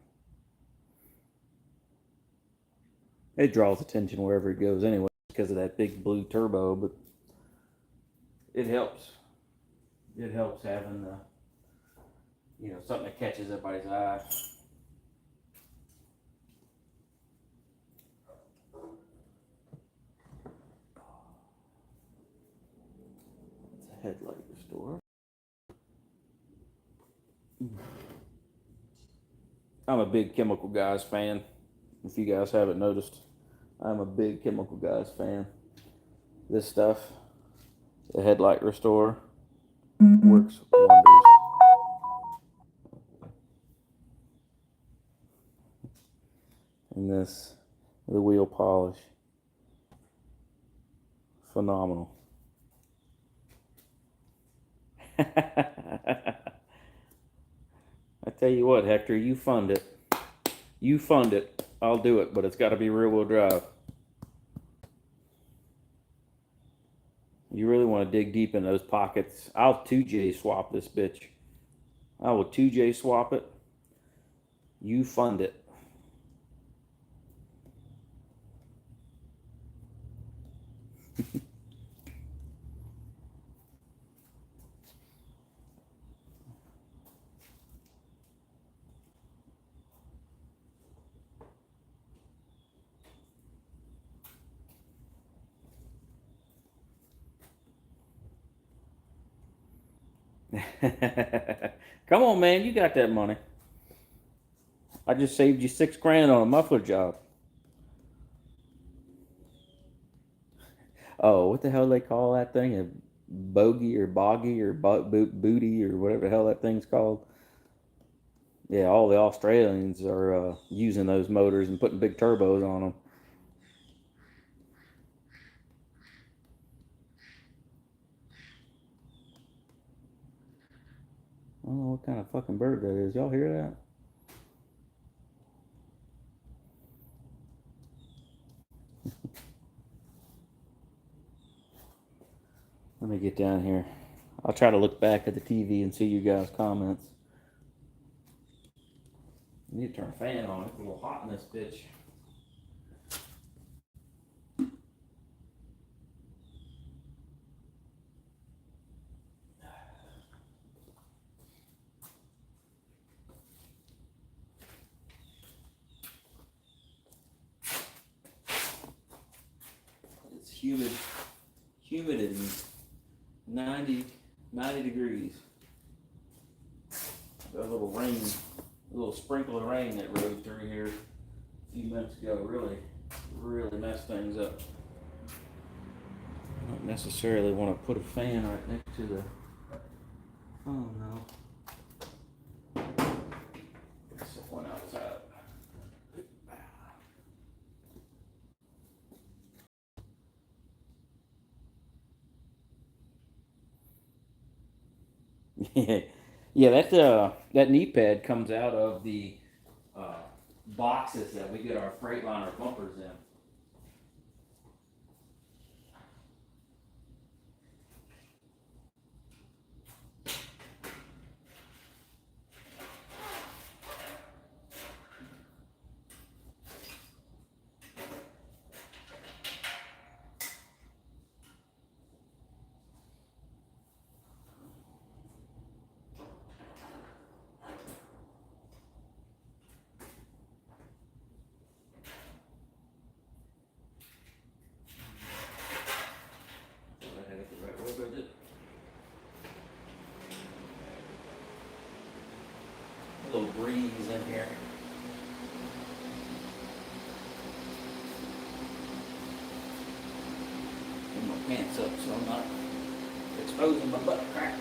[SPEAKER 1] It draws attention wherever it goes anyway because of that big blue turbo, but it helps. It helps having something that catches everybody's eye. It's a headlight restorer. I'm a big Chemical Guys fan. If you guys haven't noticed, I'm a big Chemical Guys fan. This stuff, the headlight restorer, works wonders. And this, the wheel polish, phenomenal. I tell you what, Hector, you fund it. You fund it. I'll do it, but it's got to be rear-wheel drive. You really want to dig deep in those pockets. I'll 2J swap this bitch. I will 2J swap it. You fund it. Come on, man, you got that money. I just saved you $6,000 on a muffler job. Oh, what the hell do they call that thing? A bogey or boggy or booty or whatever the hell that thing's called. Yeah, all the Australians are using those motors and putting big turbos on them. I don't know what kind of fucking bird that is. Y'all hear that? Let me get down here. I'll try to look back at the TV and see you guys' comments. I need to turn a fan on. It's a little hot in this bitch. It's humid and 90 degrees. Got a little rain, a little sprinkle of rain that rode through here a few minutes ago. Really messed things up. I don't necessarily want to put a fan right next to the. Oh no. Let's set one outside. Yeah, that knee pad comes out of the boxes that we get our Freightliner bumpers in. A little breeze in here. Put my pants up so I'm not exposing my butt crack.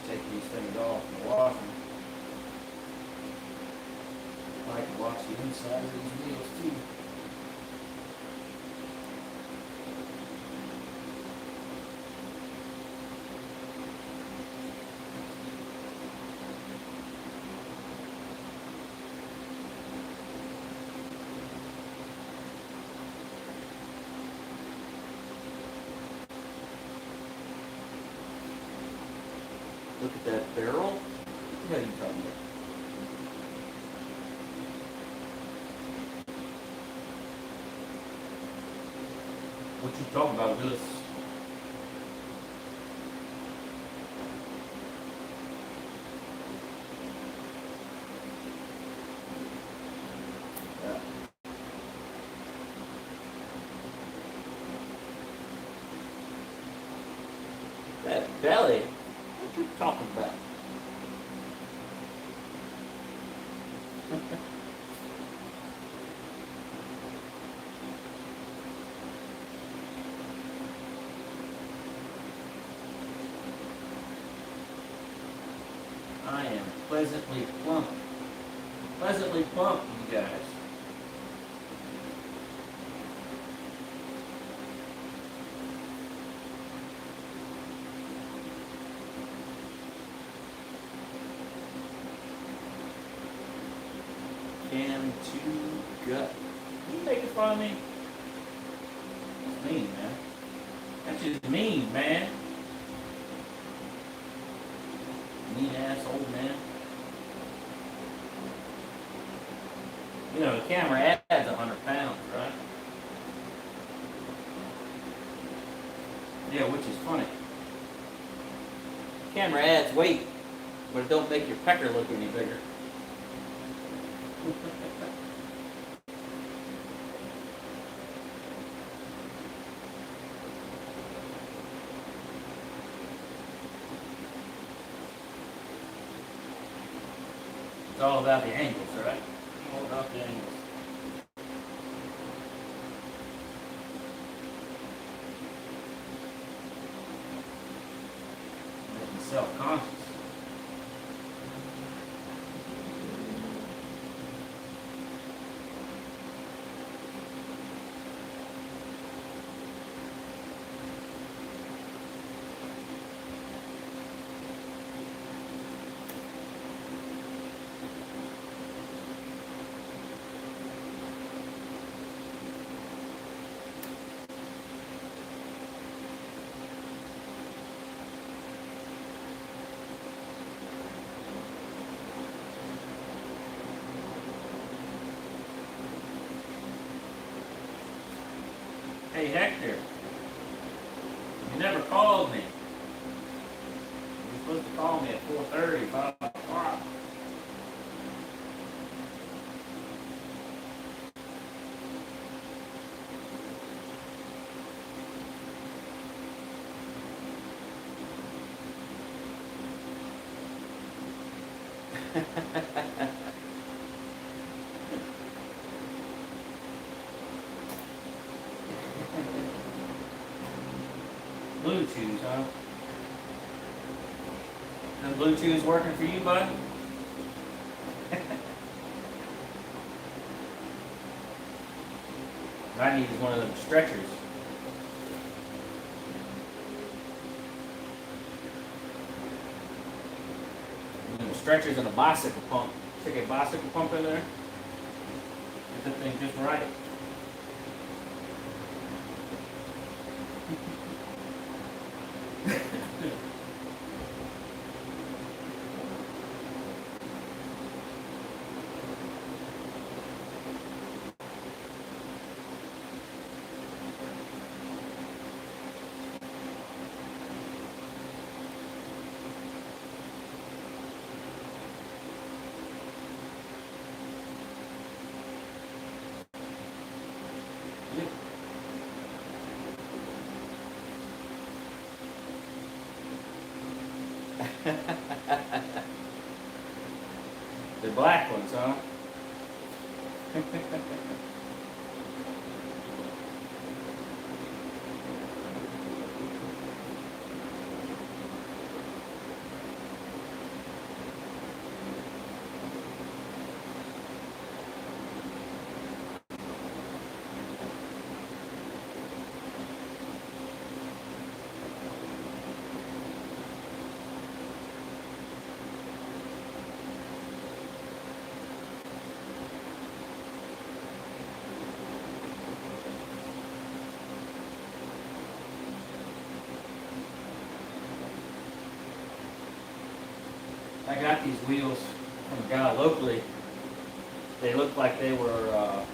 [SPEAKER 1] take these things off and wash them. I like to wash the inside of these wheels too. Look at that barrel. What are you talking about? What you talking about, Willis? Yeah. That belly? What you talking about? I am pleasantly plump. Pleasantly plump, you guys. Cam to gut. You making fun of me? That's mean, man. That's just mean, man. Mean ass old man. You know, the camera adds 100 pounds, right? Yeah, which is funny. Camera adds weight, but it don't make your pecker look any bigger. It's all about the angles, right? All about the angles. Making self-conscious. Hey Hector, you never called me. You're supposed to call me at 4:30, 5 o'clock. Bluetooth, huh? And Bluetooth's working for you, bud? What I need is one of them stretchers. One of them stretchers and a bicycle pump. Stick a bicycle pump in there. Get that thing just right. The black ones, huh? I got these wheels from a guy locally. They looked like they were a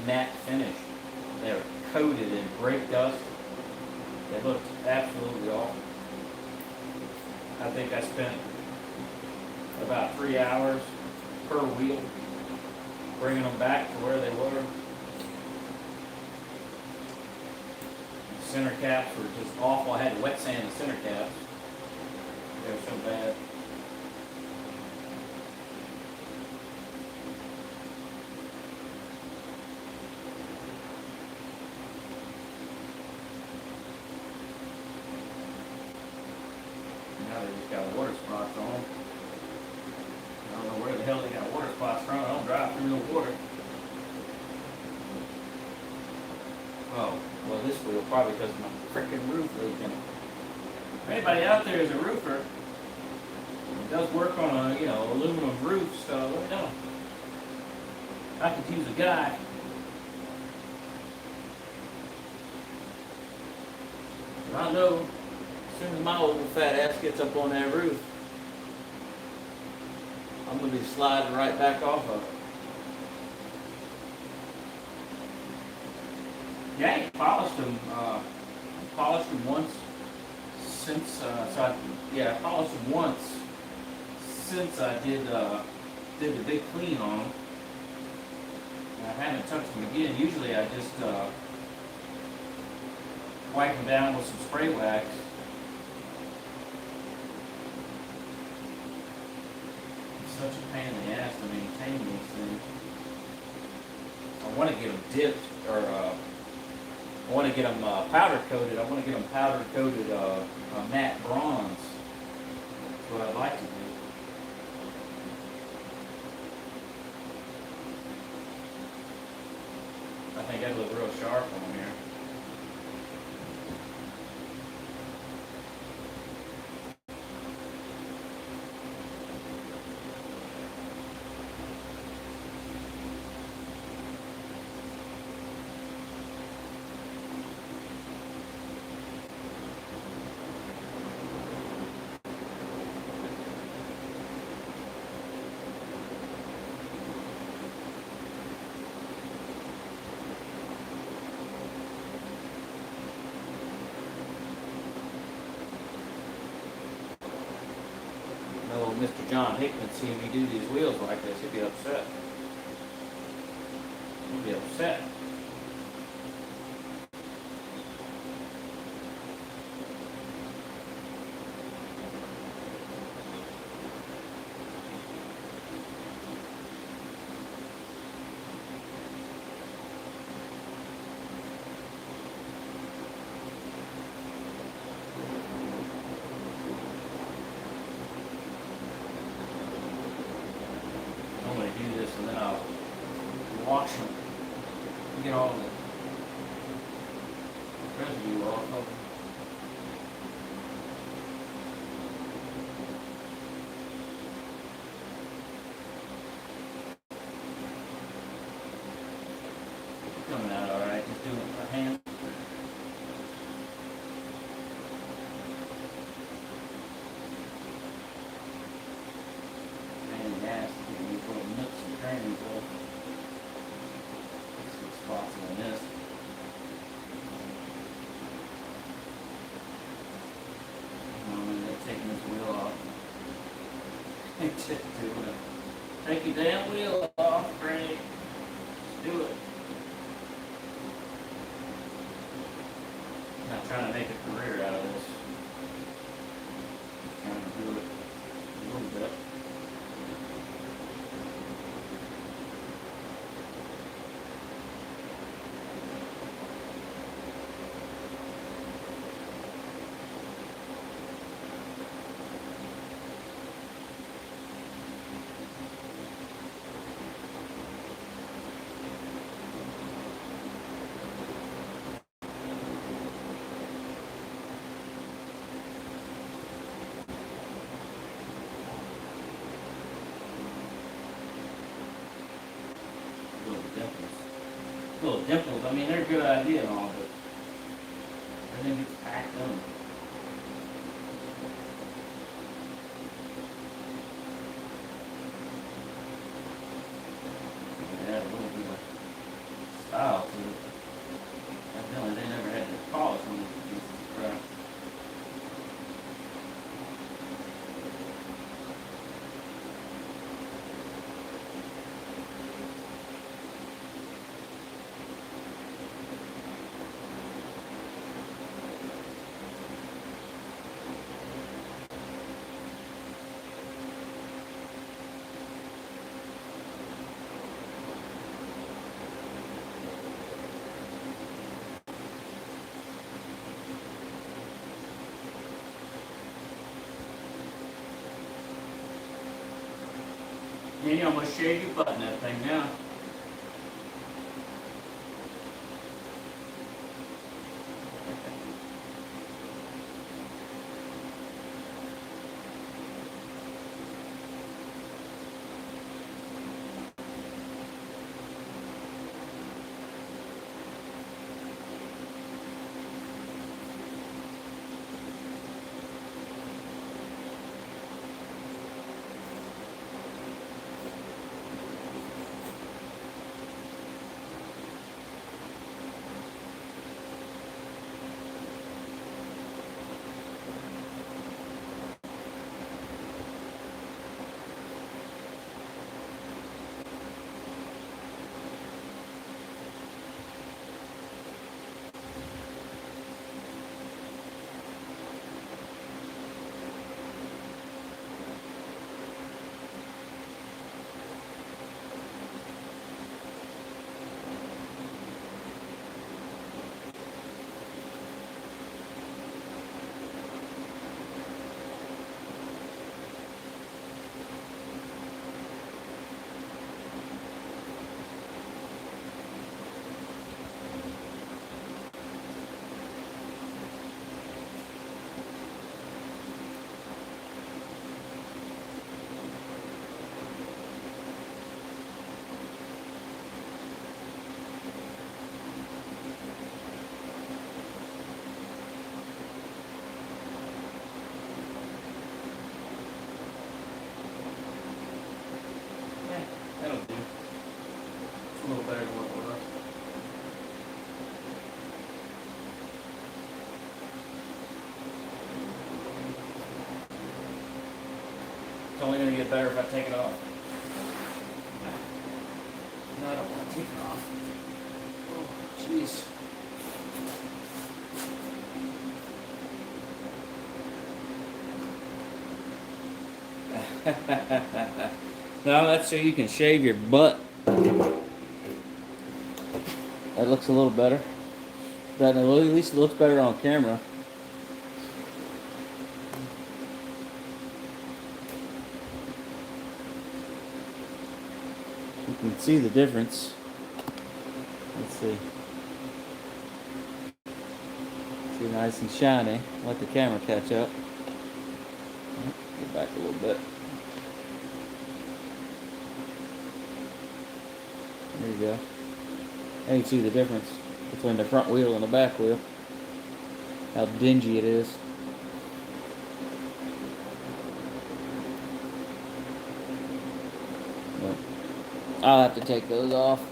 [SPEAKER 1] matte finish. They were coated in brake dust. They looked absolutely awful. I think I spent about 3 hours per wheel bringing them back to where they were. The center caps were just awful. I had to wet sand the center caps. They were so bad. Now they just got water spots on them. I don't know where the hell they got water spots from. I don't drive through no water. Oh, well, this wheel probably because my freaking roof leaking. If anybody out there is a roofer and does work on a, aluminum roof, so let me know. I could use a guy. And I know as soon as my old fat ass gets up on that roof, I'm going to be sliding right back off of it. Yeah, I ain't polished them. I polished them once since. I polished them once since I did the big clean on them. And I haven't touched them again. Usually I just wipe them down with some spray wax. It's such a pain in the ass to maintain these things. I want to get them dipped or. I want to get them powder coated. I want to get them powder coated matte bronze. That's what I'd like to do. I think that'd look real sharp on here. Mr. John Hickman seeing me do these wheels like this, he'd be upset. He'd be upset. Do this and then I'll wash them and get all the residue off of them. Coming out alright, just doing it by hand. Spots on this. They're taking this wheel off. Just doing it. Take your damn wheel off, Frank. Just do it. I'm not trying to make a career out of this. I'm trying to do it a little bit. Little dimples, I mean, they're a good idea and all, but everything gets packed in. Can you almost shave your butt in that thing now? That'll do. It's a little better than what it was. It's only going to get better if I take it off. No, I don't want to take it off. Oh, jeez. No, that's so you can shave your butt. That looks a little better. At least it looks better on camera. You can see the difference. Let's see. See, nice and shiny. Let the camera catch up. Get back a little bit. There you go. And you can see the difference between the front wheel and the back wheel. How dingy it is. But I'll have to take those off.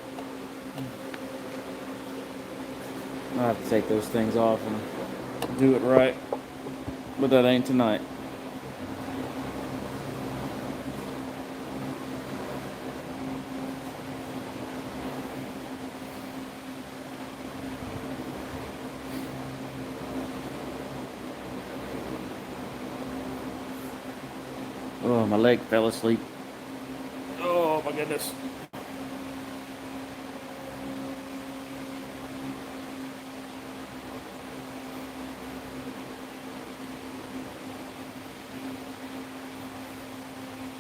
[SPEAKER 1] I'll have to take those things off and do it right. But that ain't tonight. Oh, my leg fell asleep. Oh my goodness.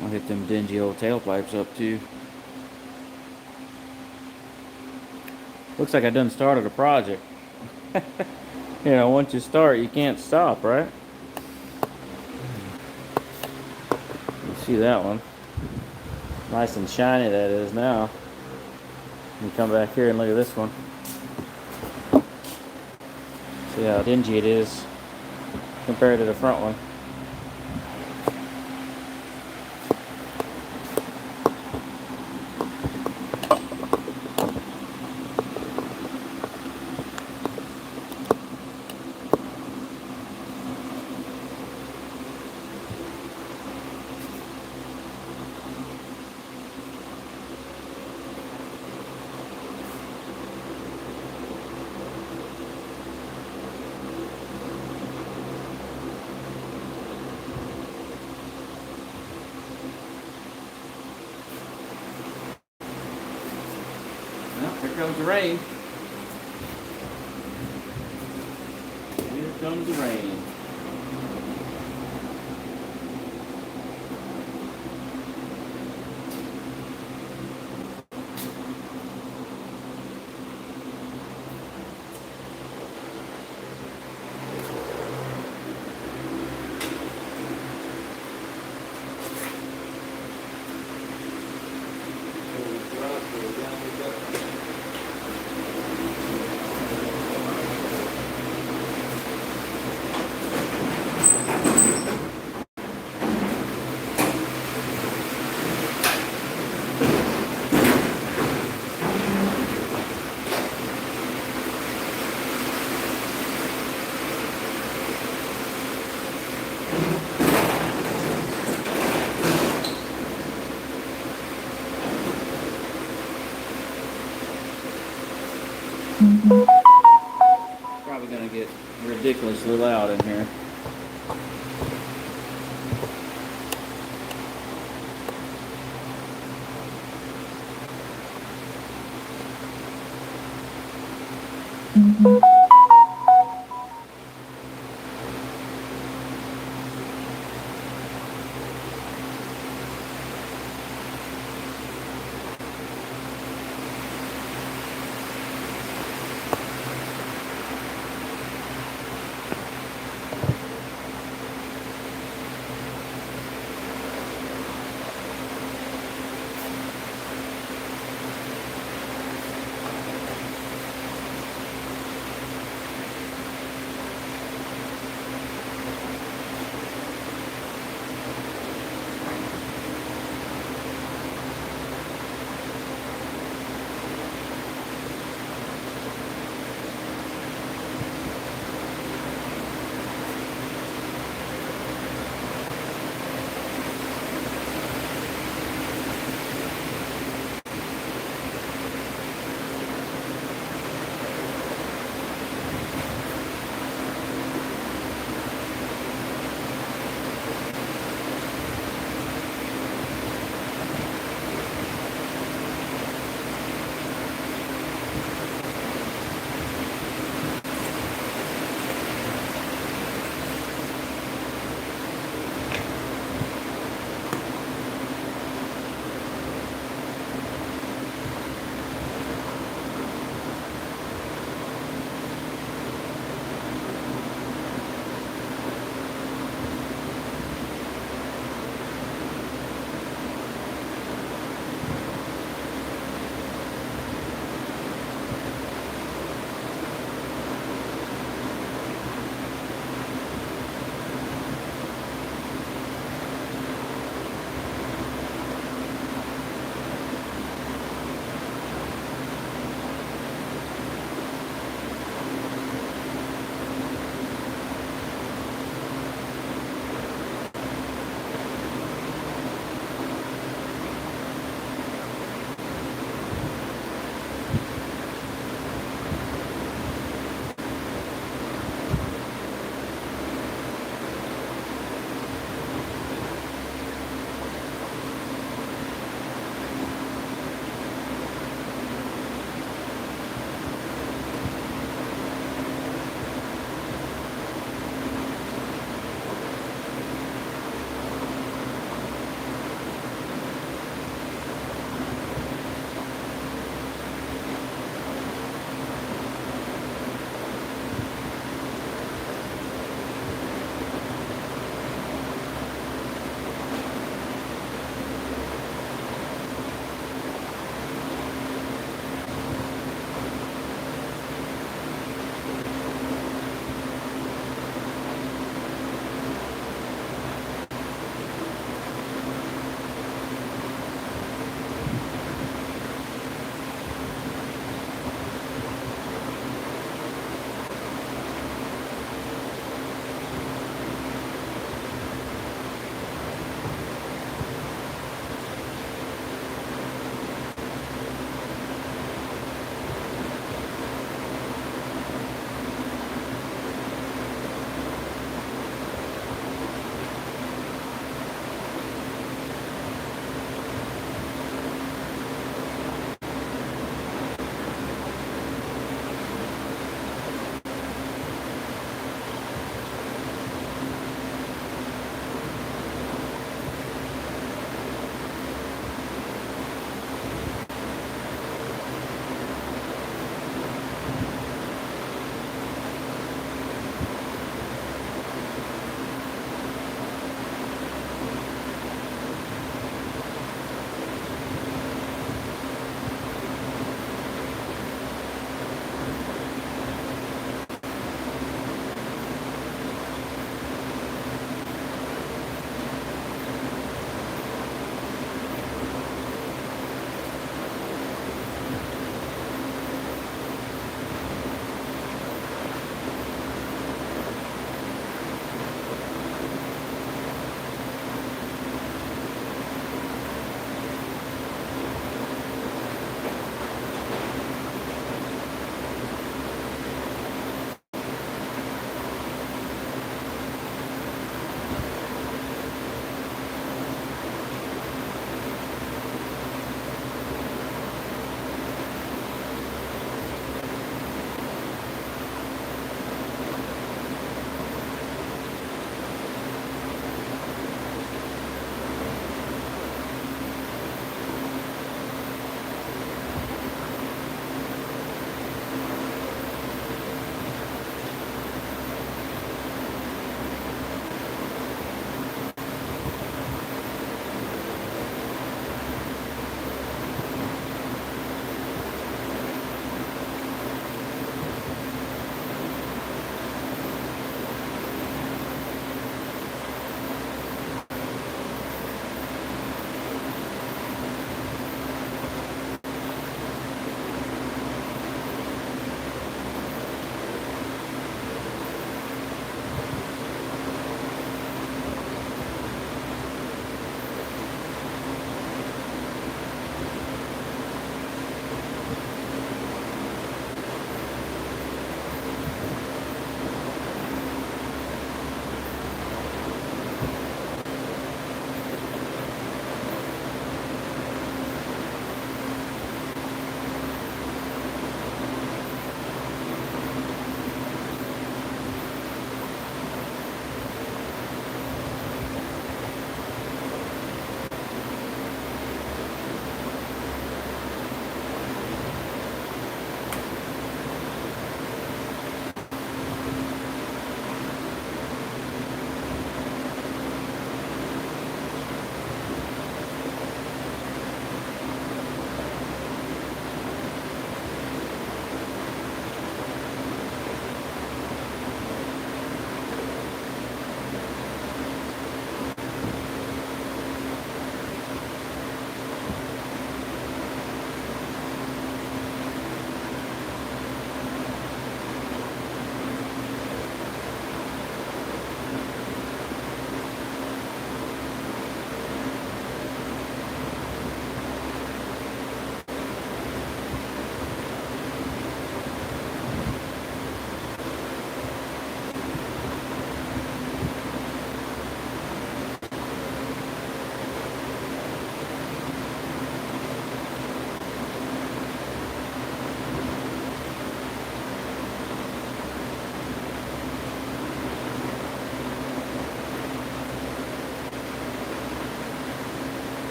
[SPEAKER 1] I'll hit them dingy old tailpipes up too. Looks like I done started a project. You know, once you start, you can't stop, right? See that one? Nice and shiny that is now. You come back here and look at this one. See how dingy it is compared to the front one. Well, here comes the rain. Here comes the rain. ridiculously loud in here.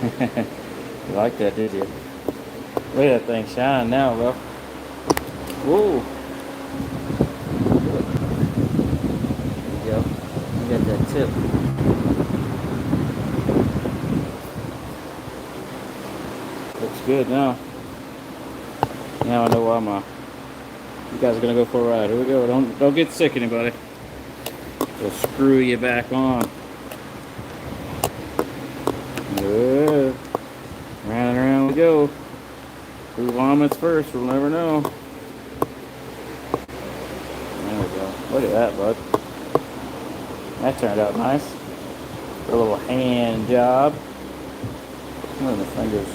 [SPEAKER 1] You like that, did you? Look at that thing shine now, bro. Whoa. There you go. You got that tip. Looks good now. Now I know why you guys are gonna go for a ride. Here we go. Don't get sick, anybody. We'll screw you back on. Good. Round and around we go. Who vomits first? We'll never know. There we go. Look at that, bud. That turned out nice. A little hand job. Look at the fingers.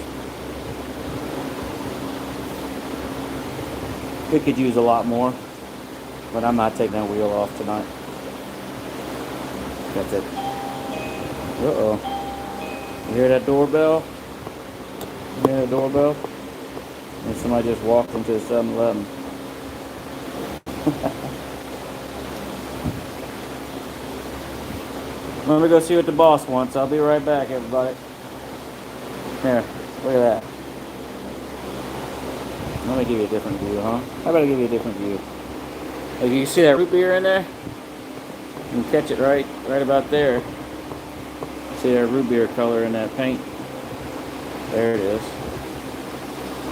[SPEAKER 1] It could use a lot more, but I'm not taking that wheel off tonight. That's it. Uh-oh. You hear that doorbell? You hear that doorbell? And somebody just walked into the 7-Eleven. Let me go see what the boss wants. I'll be right back, everybody. Here, look at that. Let me give you a different view, huh? How about I give you a different view? Like, you see that root beer in there? You can catch it right about there. See that root beer color in that paint? There it is.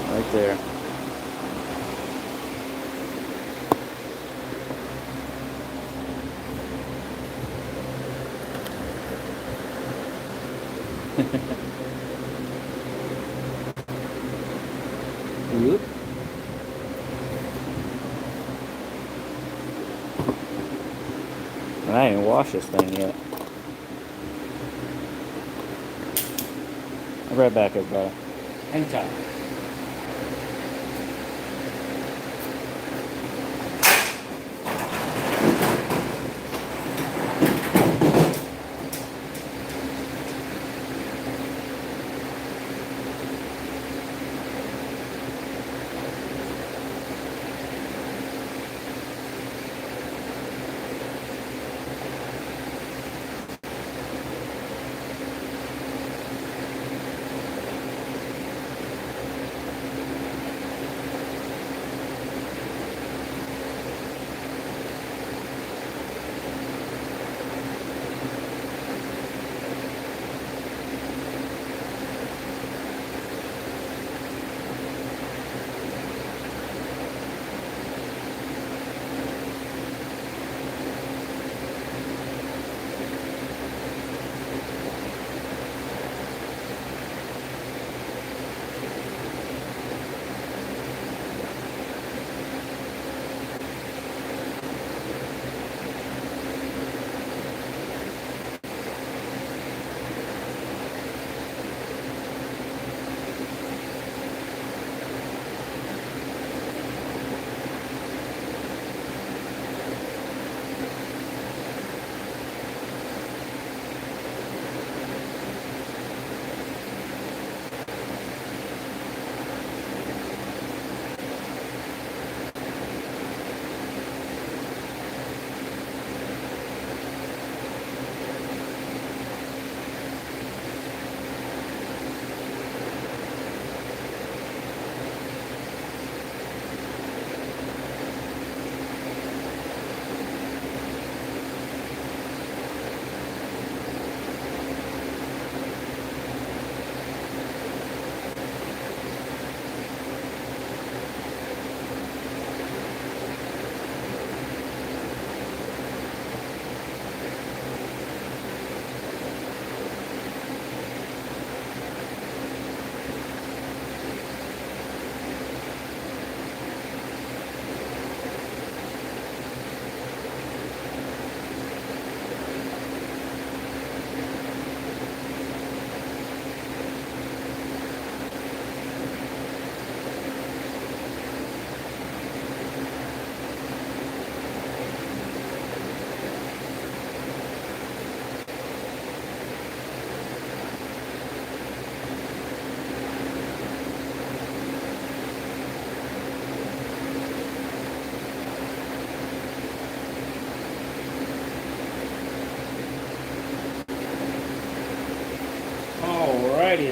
[SPEAKER 1] Right there. Whoop. I ain't even washed this thing yet. I'll be right back, everybody. Hang tight.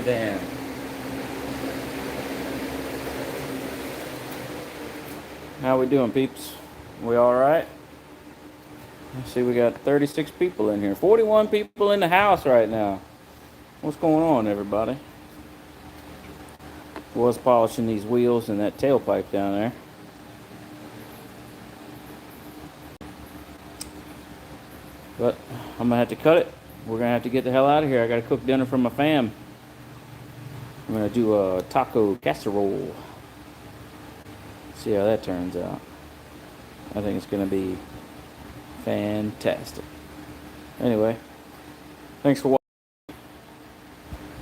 [SPEAKER 1] Dan. How we doing, peeps? We all right? Let's see, we got 36 people in here. 41 people in the house right now. What's going on, everybody? Was polishing these wheels and that tailpipe down there. But I'm gonna have to cut it. We're gonna have to get the hell out of here. I gotta cook dinner for my fam. I'm gonna do a taco casserole. See how that turns out. I think it's gonna be fantastic. Anyway, thanks for watching.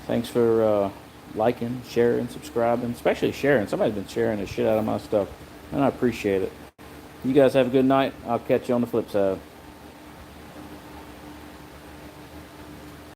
[SPEAKER 1] Thanks for liking, sharing, subscribing, especially sharing. Somebody's been sharing the shit out of my stuff, and I appreciate it. You guys have a good night. I'll catch you on the flip side.